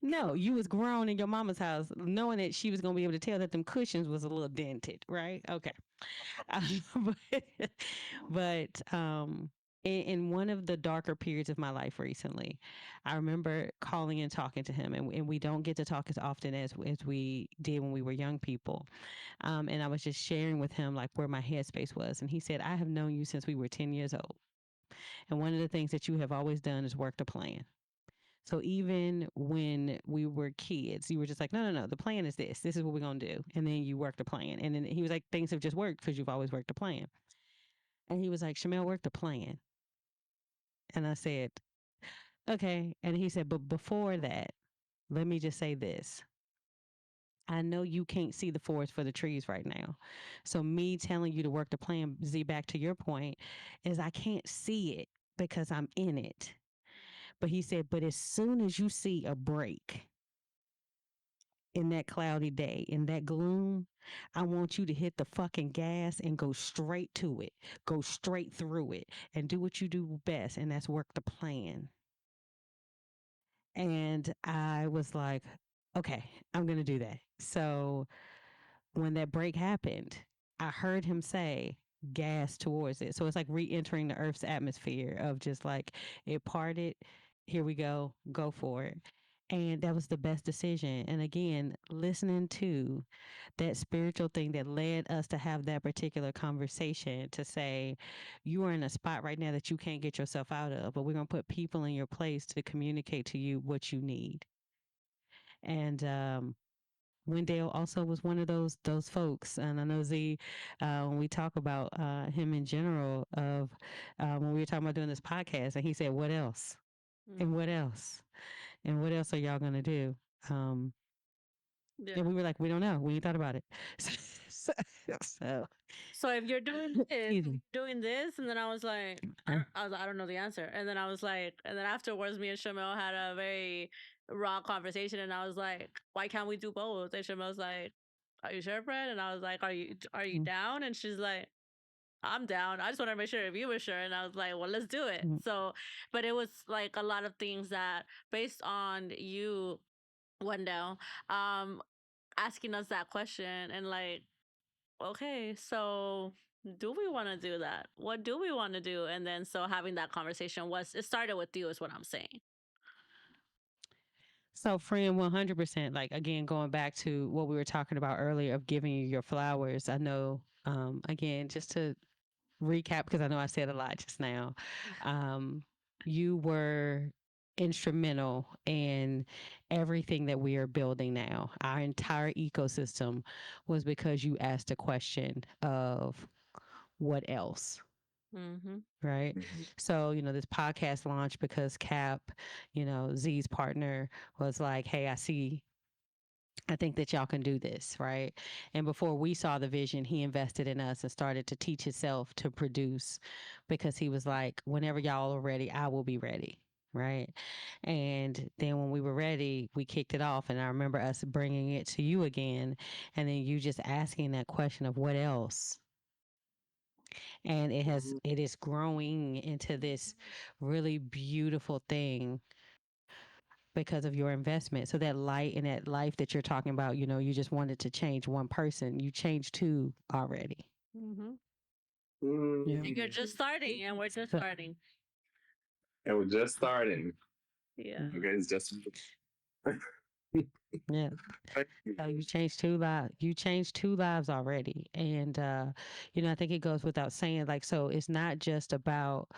No, you was grown in your mama's house, knowing that she was gonna be able to tell that them cushions was a little dented, right? Okay, but, but in one of the darker periods of my life recently, I remember calling and talking to him, and we don't get to talk as often as we did when we were young people. And I was just sharing with him like where my headspace was, and he said, "I have known you since we were 10 years old." And one of the things that you have always done is worked a plan. So even when we were kids, you were just like, no, no, no, the plan is this. This is what we're going to do. And then you worked a plan. And then he was like, things have just worked because you've always worked a plan. And he was like, Shamel worked a plan. And I said, okay. And he said, but before that, let me just say this. I know you can't see the forest for the trees right now. So me telling you to work the plan, Z, back to your point, is I can't see it because I'm in it. But he said, but as soon as you see a break in that cloudy day, in that gloom, I want you to hit the fucking gas and go straight to it. Go straight through it and do what you do best. And that's work the plan. And I was like, okay, I'm going to do that. So when that break happened, I heard him say, gas towards it. So it's like re entering the Earth's atmosphere of just like it parted. Here we go for it. And that was the best decision. And again, listening to that spiritual thing that led us to have that particular conversation to say, you are in a spot right now that you can't get yourself out of, but we're going to put people in your place to communicate to you what you need. And Wendell also was one of those folks, and I know Z. When we talk about him in general, of when we were talking about doing this podcast, and he said, "What else? And what else? And what else are y'all gonna do?" Yeah. And we were like, "We don't know. We ain't thought about it." so So if you're doing this, excuse me. doing this, and then I was like, I don't know the answer. And then I was like, and then afterwards, me and Shamel had a very raw conversation, and I was like, why can't we do both? And Shamel's like, are you sure, Fred? And I was like, are you down? And she's like, I'm down. I just want to make sure if you were sure. And I was like, well, let's do it. So, but it was like a lot of things that based on you, Wendell, asking us that question and like, okay, so do we want to do that? What do we want to do? And then so having that conversation it started with you is what I'm saying. So, friend, 100%. Like, again, going back to what we were talking about earlier of giving you your flowers. I know, again, just to recap, because I know I said a lot just now, you were instrumental in everything that we are building now. Our entire ecosystem was because you asked a question of what else? Mm-hmm. Right. So, this podcast launched because Cap, Z's partner, was like, hey, I think that y'all can do this, right? And before we saw the vision, he invested in us and started to teach himself to produce, because he was like, whenever y'all are ready, I will be ready, right? And then when we were ready, we kicked it off. And I remember us bringing it to you again, and then you just asking that question of what else? And it is growing into this really beautiful thing because of your investment. So that light and that life that you're talking about, you just wanted to change one person. You changed two already. Mm-hmm. Yeah. You're just starting, and we're just starting. And we're just starting. Yeah. Okay, it's just. Yeah. So you changed two lives. You changed two lives already. And I think it goes without saying, like, so it's not just about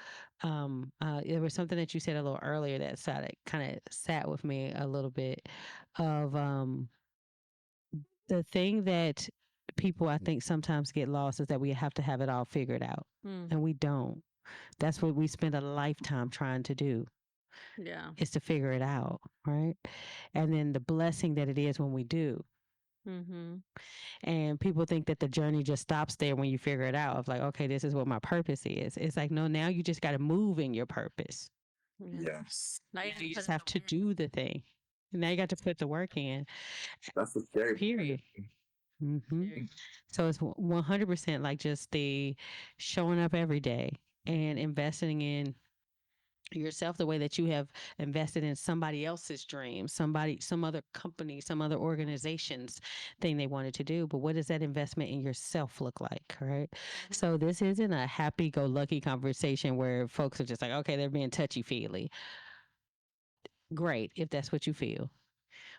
there was something that you said a little earlier that kind of sat with me a little bit of the thing that people I think sometimes get lost is that we have to have it all figured out. And we don't. That's what we spend a lifetime trying to do. Yeah. Is to figure it out, right? And then the blessing that it is when we do. Mm-hmm. And people think that the journey just stops there when you figure it out of like, okay, this is what my purpose is. It's like, no, now you just got to move in your purpose. Yes. Now You just have to do the thing. Now you got to put the work in. That's the scary period. Mm-hmm. So it's 100% like just the showing up every day and investing in yourself the way that you have invested in somebody else's dream, some other company, some other organization's thing they wanted to do. But what does that investment in yourself look like? Right. So this isn't a happy go lucky conversation where folks are just like, okay, they're being touchy feely. Great. If that's what you feel.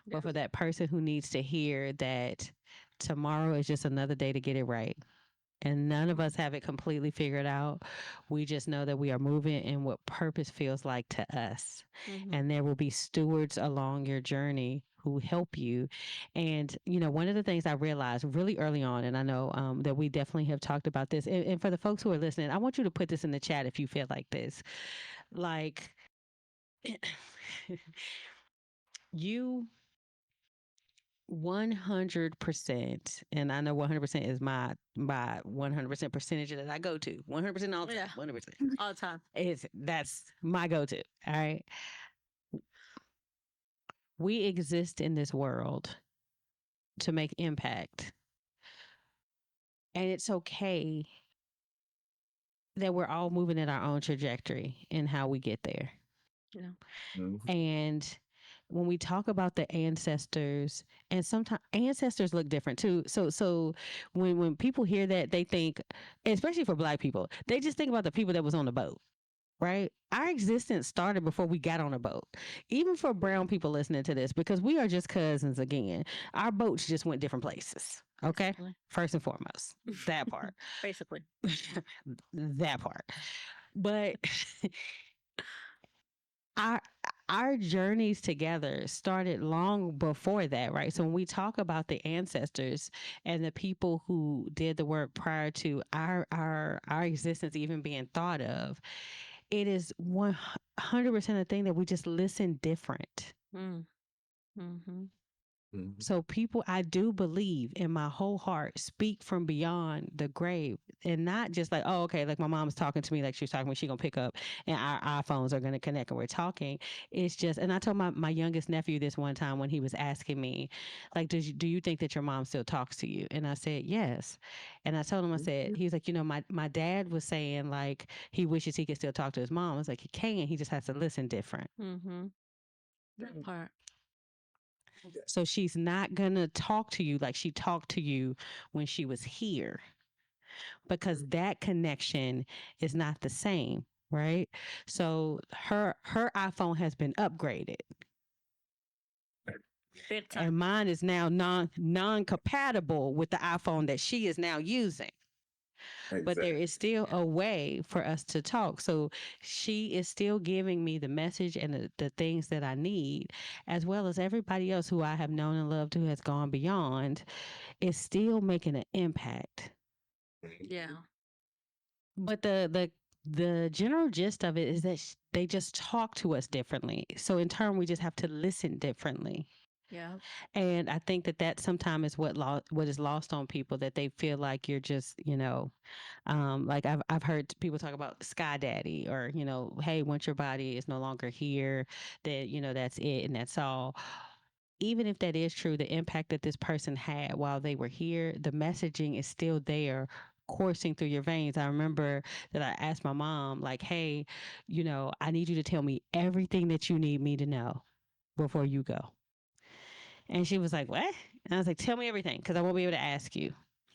But for that person who needs to hear that tomorrow is just another day to get it right. and none of us have it completely figured out. We just know that we are moving in what purpose feels like to us. And there will be stewards along your journey who help you. And, one of the things I realized really early on, and I know that we definitely have talked about this, and for the folks who are listening, I want you to put this in the chat if you feel like this. Like, you 100%, and I know 100% is my 100% percentage that I go to 100% all the time. 100% all the time. That's my go-to. All right. We exist in this world to make impact, and it's okay that we're all moving at our own trajectory in how we get there. Yeah. And when we talk about the ancestors, and sometimes ancestors look different too. So when people hear that, they think, especially for Black people, they just think about the people that was on the boat, right? Our existence started before we got on a boat. Even for brown people listening to this, because we are just cousins again. Our boats just went different places. Okay. Basically. First and foremost, that part. Basically. That part. But our journeys together started long before that, right? So when we talk about the ancestors and the people who did the work prior to our existence even being thought of, it is 100% a thing that we just listen different. So people, I do believe in my whole heart, speak from beyond the grave, and not just like, oh, okay, like my mom's talking to me, like she was talking to me, she gonna pick up and our iPhones are gonna connect and we're talking. It's just, and I told my youngest nephew this one time when he was asking me, like, do you think that your mom still talks to you? And I said, yes. And I told him, I said, he was like, my dad was saying like, he wishes he could still talk to his mom. I was like, he can, he just has to listen different. That part. So she's not going to talk to you like she talked to you when she was here, because that connection is not the same, right? So her iPhone has been upgraded. And mine is now non-compatible with the iPhone that she is now using. Exactly. But there is still a way for us to talk. So she is still giving me the message and the things that I need, as well as everybody else who I have known and loved who has gone beyond, is still making an impact. Yeah. But the general gist of it is that they just talk to us differently. So in turn, we just have to listen differently. Yeah. And I think that sometimes is what is lost on people, that they feel like you're just, like I've heard people talk about sky daddy, or, hey, once your body is no longer here, that, that's it and that's all. Even if that is true, the impact that this person had while they were here, the messaging is still there, coursing through your veins. I remember that I asked my mom, like, hey, I need you to tell me everything that you need me to know before you go. And she was like, what? And I was like, tell me everything, because I won't be able to ask you.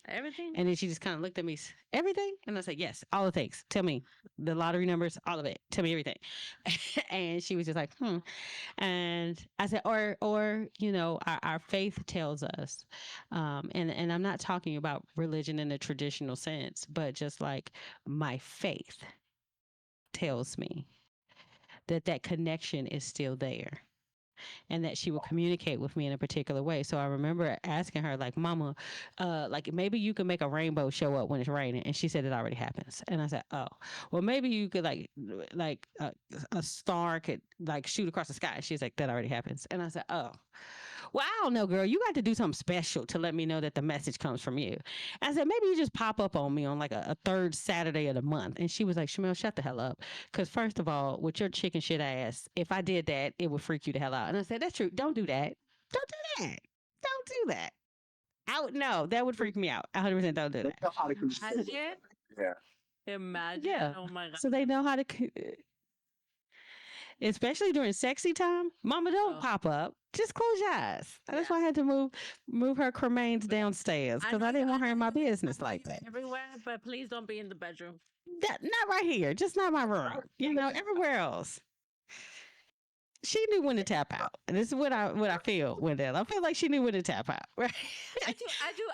Everything? And then she just kind of looked at me, everything? And I was like, yes, all the things. Tell me the lottery numbers, all of it. Tell me everything. And she was just like, And I said, or our faith tells us, and I'm not talking about religion in the traditional sense, but just like my faith tells me that connection is still there, and that she will communicate with me in a particular way. So I remember asking her, like, Mama, like, maybe you can make a rainbow show up when it's raining. And she said it already happens. And I said, oh, well, maybe you could like a star could like shoot across the sky. She's like, that already happens. And I said, oh, well, I don't know, girl. You got to do something special to let me know that the message comes from you. I said, maybe you just pop up on me on like a third Saturday of the month. And she was like, Shamel, shut the hell up. Because first of all, with your chicken shit ass, if I did that, it would freak you the hell out. And I said, that's true. Don't do that. Don't do that. Don't do that. No, that would freak me out. 100% don't do that. Yeah. Imagine. Yeah. Oh my God. So they know how to... Especially during sexy time, Mama, don't pop up. Just close your eyes. Yeah. That's why I had to move her cremains downstairs, because I didn't want her in my business like that. Everywhere, but please don't be in the bedroom. Not right here. Just not my room. Everywhere else. she knew when to tap out. And this is what I feel, Wendell. I feel like she knew when to tap out, right? I do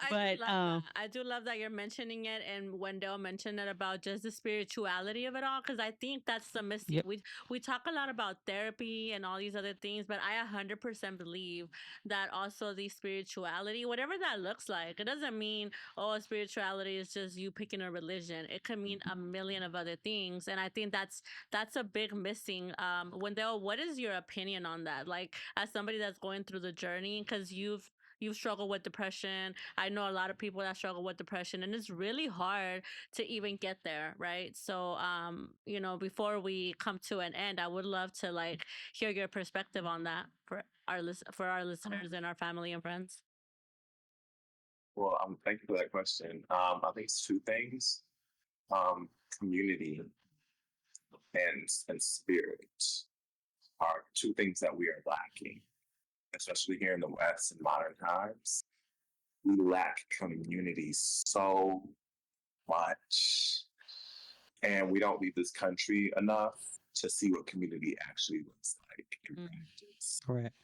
But love that. I do love that you're mentioning it, and Wendell mentioned it about just the spirituality of it all, because I think that's the missing. yep. We talk a lot about therapy and all these other things, but I 100% believe that also the spirituality, whatever that looks like, it doesn't mean spirituality is just you picking a religion. It could mean a million of other things, and I think that's a big missing. Wendell, what is your opinion on that? Like, as somebody that's going through the journey, because you've struggled with depression. I know a lot of people that struggle with depression, and it's really hard to even get there, right? So, before we come to an end, I would love to like hear your perspective on that for our listeners and our family and friends. Well, thank you for that question. I think it's two things: community and spirit are two things that we are lacking, especially here in the West in modern times. We lack community so much, and we don't leave this country enough to see what community actually looks like in practice. Correct.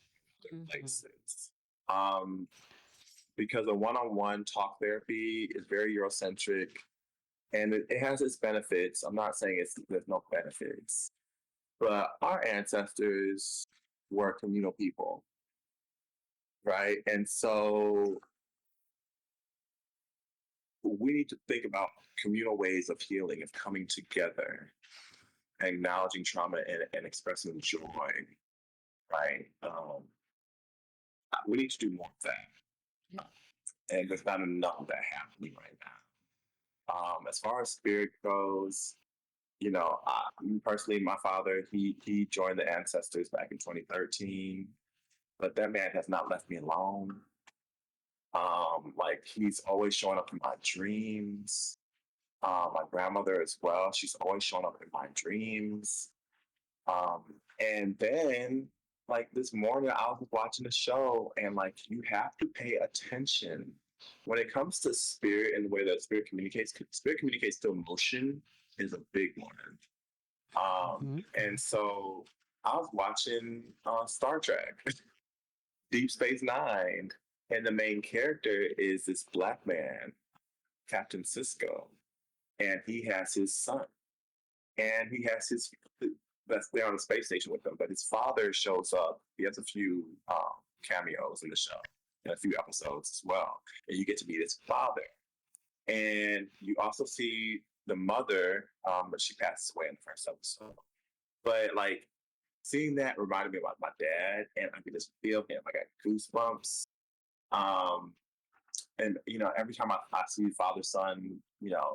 Other places. Because a one-on-one talk therapy is very Eurocentric, and it has its benefits. I'm not saying there's no benefits, but our ancestors were communal people, right? And so we need to think about communal ways of healing, of coming together, acknowledging trauma and expressing joy, right? We need to do more of that. And there's not enough of that happening right now. As far as spirit goes, personally, my father, he joined the ancestors back in 2013, but that man has not left me alone. Like, he's always showing up in my dreams. My grandmother as well, she's always showing up in my dreams. And then, like, this morning, I was watching the show, and like, you have to pay attention when it comes to spirit and the way that spirit communicates. Spirit communicates through emotion is a big one. And so I was watching Star Trek, Deep Space Nine, and the main character is this black man, Captain Sisko, and he has his son, and he has his that's there on the space station with him. But his father shows up. He has a few cameos in the show and a few episodes as well, and you get to meet his father. And you also see the mother, but she passes away in the first episode. But like, seeing that reminded me about my dad, and I could just feel him. I got goosebumps. And every time I see father son,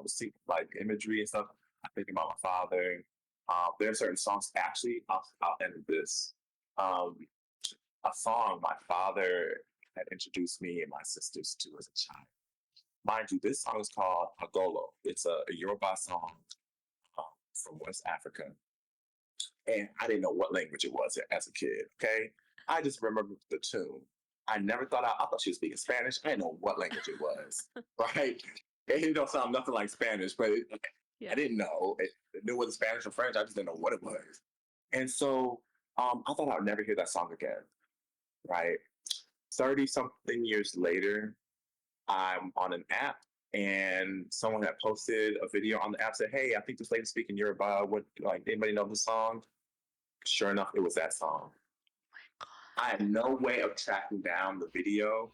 see like imagery and stuff, I think about my father. There are certain songs. Actually, I'll end with this. A song my father had introduced me and my sisters to as a child. Mind you, this song is called Agolo. It's a Yoruba song from West Africa. And I didn't know what language it was as a kid, okay? I just remember the tune. I never thought I thought she was speaking Spanish. I didn't know what language it was, right? It don't sound nothing like Spanish, but I didn't know. It knew it was Spanish or French. I just didn't know what it was. And so I thought I would never hear that song again, right? 30-something years later, I'm on an app, and someone had posted a video on the app, said, "Hey, I think this lady's speaking Yoruba. Anybody know the song?" Sure enough, it was that song. I had no way of tracking down the video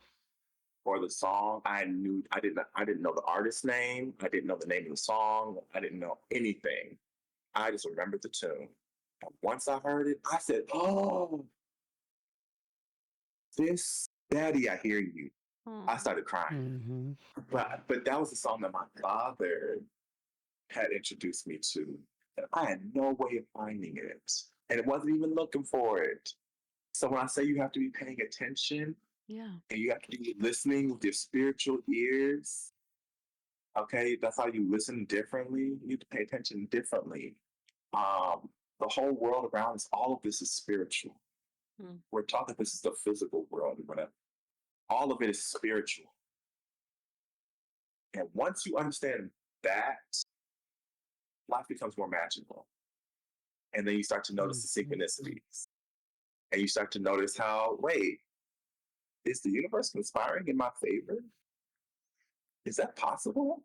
or the song. I didn't know the artist's name. I didn't know the name of the song. I didn't know anything. I just remembered the tune. And once I heard it, I said, "Oh, this daddy, I hear you." I started crying. But that was the song that my father had introduced me to. And I had no way of finding it. And it wasn't even looking for it. So when I say you have to be paying attention, and you have to be listening with your spiritual ears, okay, that's how you listen differently. You need to pay attention differently. The whole world around us, all of this is spiritual. We're taught that this is the physical world, but all of it is spiritual. And once you understand that, life becomes more magical. And then you start to notice the synchronicities. And you start to notice how, wait, is the universe conspiring in my favor? Is that possible?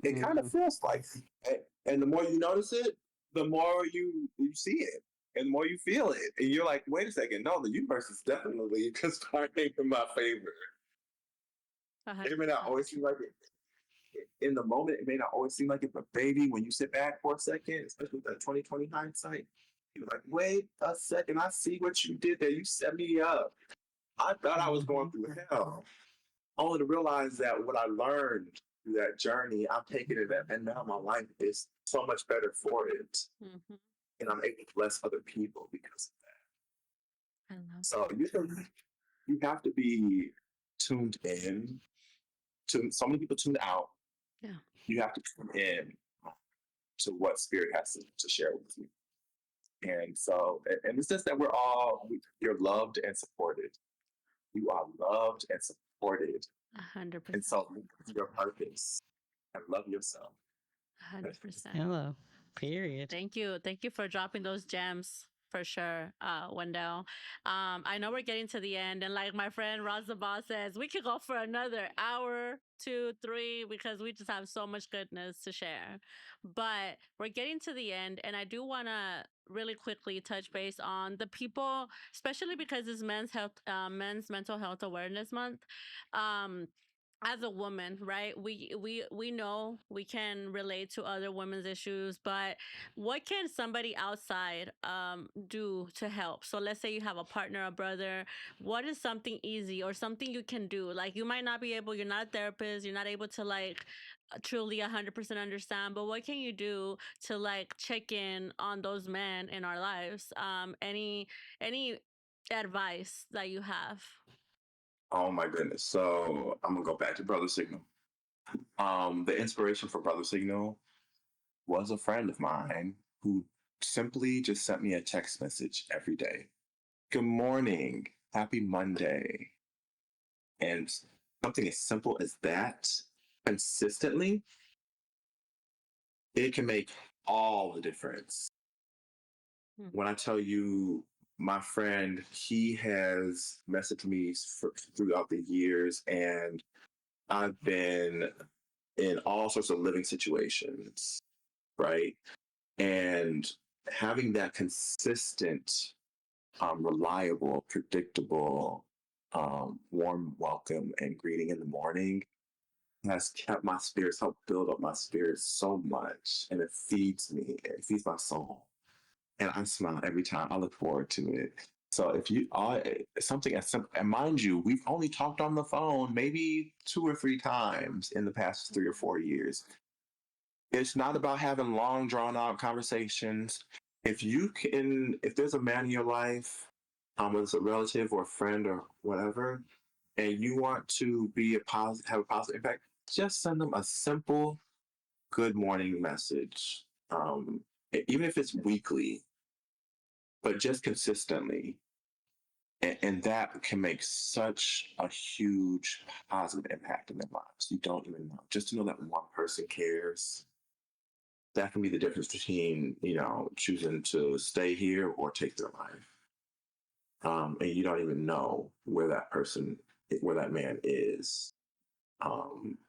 It kind of feels like it. And the more you notice it, the more you see it. And the more you feel it. And you're like, wait a second, no, the universe is definitely conspiring in my favor. It may not always seem like it. In the moment, it may not always seem like it, but baby, when you sit back for a second, especially with that 2020 hindsight, you're like, wait a second, I see what you did there. You set me up. I thought I was going through hell. Only to realize that what I learned through that journey, I'm taking it, and now my life is so much better for it. Mm-hmm. And I'm able to bless other people because of that. I love So you have to be tuned in. So many people tune out. Yeah. You have to tune in to what Spirit has to share with you. And so, and it's just that you're loved and supported. You are loved and supported. 100%. And so, your purpose and love yourself. 100%. Hello. Period. Thank you for dropping those gems. For sure, Wendell. I know we're getting to the end, and like my friend Razaba says, we could go for another hour, 2, 3, because we just have so much goodness to share. But we're getting to the end, and I do want to really quickly touch base on the people, especially because it's Men's Mental Health Awareness Month. As a woman, right, we know we can relate to other women's issues, but what can somebody outside do to help? So let's say you have a partner, a brother. What is something easy or something you can do? Like, you might not be able, you're not a therapist, you're not able to like truly 100% understand, but what can you do to like check in on those men in our lives? Any advice that you have? Oh my goodness. So I'm gonna go back to Brother Signal. The inspiration for Brother Signal was a friend of mine who simply just sent me a text message every day. Good morning, happy Monday. And something as simple as that, consistently, it can make all the difference. When I tell you, my friend, he has messaged me throughout the years, and I've been in all sorts of living situations, right? And having that consistent, reliable, predictable, warm welcome and greeting in the morning has kept my spirits, helped build up my spirits so much. And it feeds me, it feeds my soul. And I smile every time. I look forward to it. So if you are something as simple, and mind you, we've only talked on the phone maybe 2 or 3 times in the past 3 or 4 years. It's not about having long, drawn out conversations. If there's a man in your life, whether it's a relative or a friend or whatever, and you want to have a positive impact, just send them a simple good morning message. Even if it's weekly, but just consistently. And that can make such a huge positive impact in their lives. You don't even know. Just to know that one person cares, that can be the difference between, choosing to stay here or take their life. And you don't even know where that man is,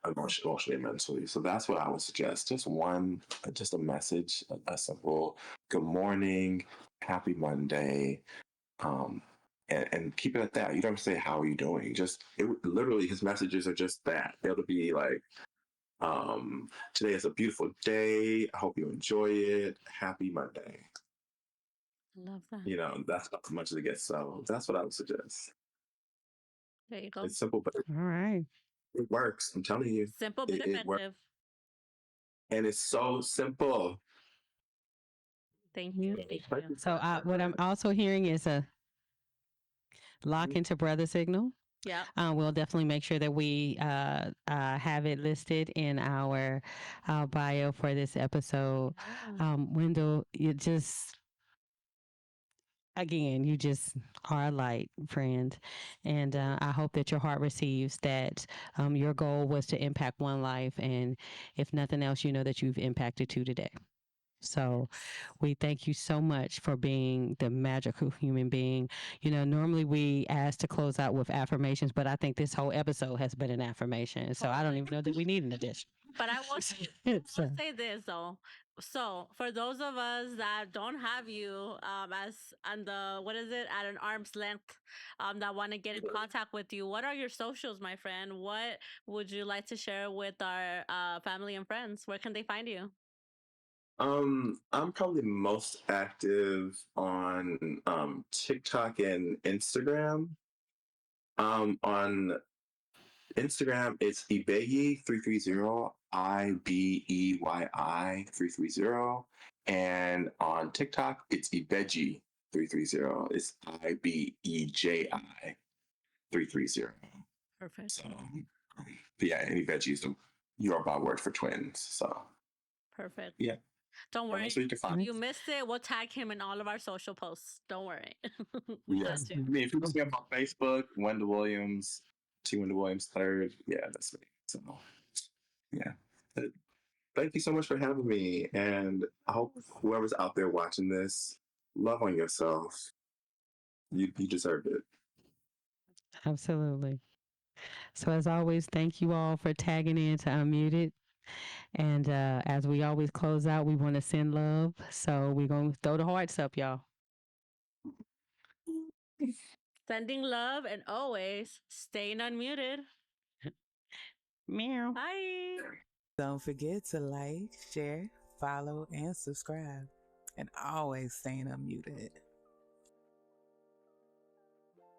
emotionally and mentally. So that's what I would suggest. Just a message, a simple good morning, happy Monday, and keep it at that. You don't say, how are you doing? Literally, his messages are just that. It'll be like, today is a beautiful day. I hope you enjoy it. Happy Monday. Love that. That's not much as it gets. So that's what I would suggest. There you go. It's simple, but All right. it works. I'm telling you. Simple but It works. effective. And it's so simple. Thank you. Thank you. So what I'm also hearing is a lock into Brother Signal. Yeah. We'll definitely make sure that we have it listed in our bio for this episode. Wendell, you just are a light, friend. And I hope that your heart receives that your goal was to impact one life. And if nothing else, you know that you've impacted 2 today. So we thank you so much for being the magical human being. Normally we ask to close out with affirmations, but I think this whole episode has been an affirmation. So I don't even know that we need an addition. But I will say this though. So for those of us that don't have you as on the what is it at an arm's length that want to get in contact with you, what are your socials, my friend? What would you like to share with our family and friends? Where can they find you? I'm probably most active on TikTok and Instagram. On Instagram, it's Ibegi330, IBEYI330. And on TikTok, it's Ibeji330. It's IBEJI330. Perfect. So, but yeah, and Ibeji is the Yoruba word for twins. So, perfect. Yeah. Don't worry. So you can find If you missed it, we'll tag him in all of our social posts. Don't worry. Yes. I mean, if you see me on Facebook, Wendell Williams, Wendell Williams III. Yeah, that's me. So, yeah. Thank you so much for having me. And I hope whoever's out there watching this, love on yourself. You deserve it. Absolutely. So as always, thank you all for tagging in to Unmuted. And as we always close out, we want to send love. So we're going to throw the hearts up, y'all. Sending love and always staying unmuted. Meow. Bye. Don't forget to like, share, follow, and subscribe. And always staying unmuted.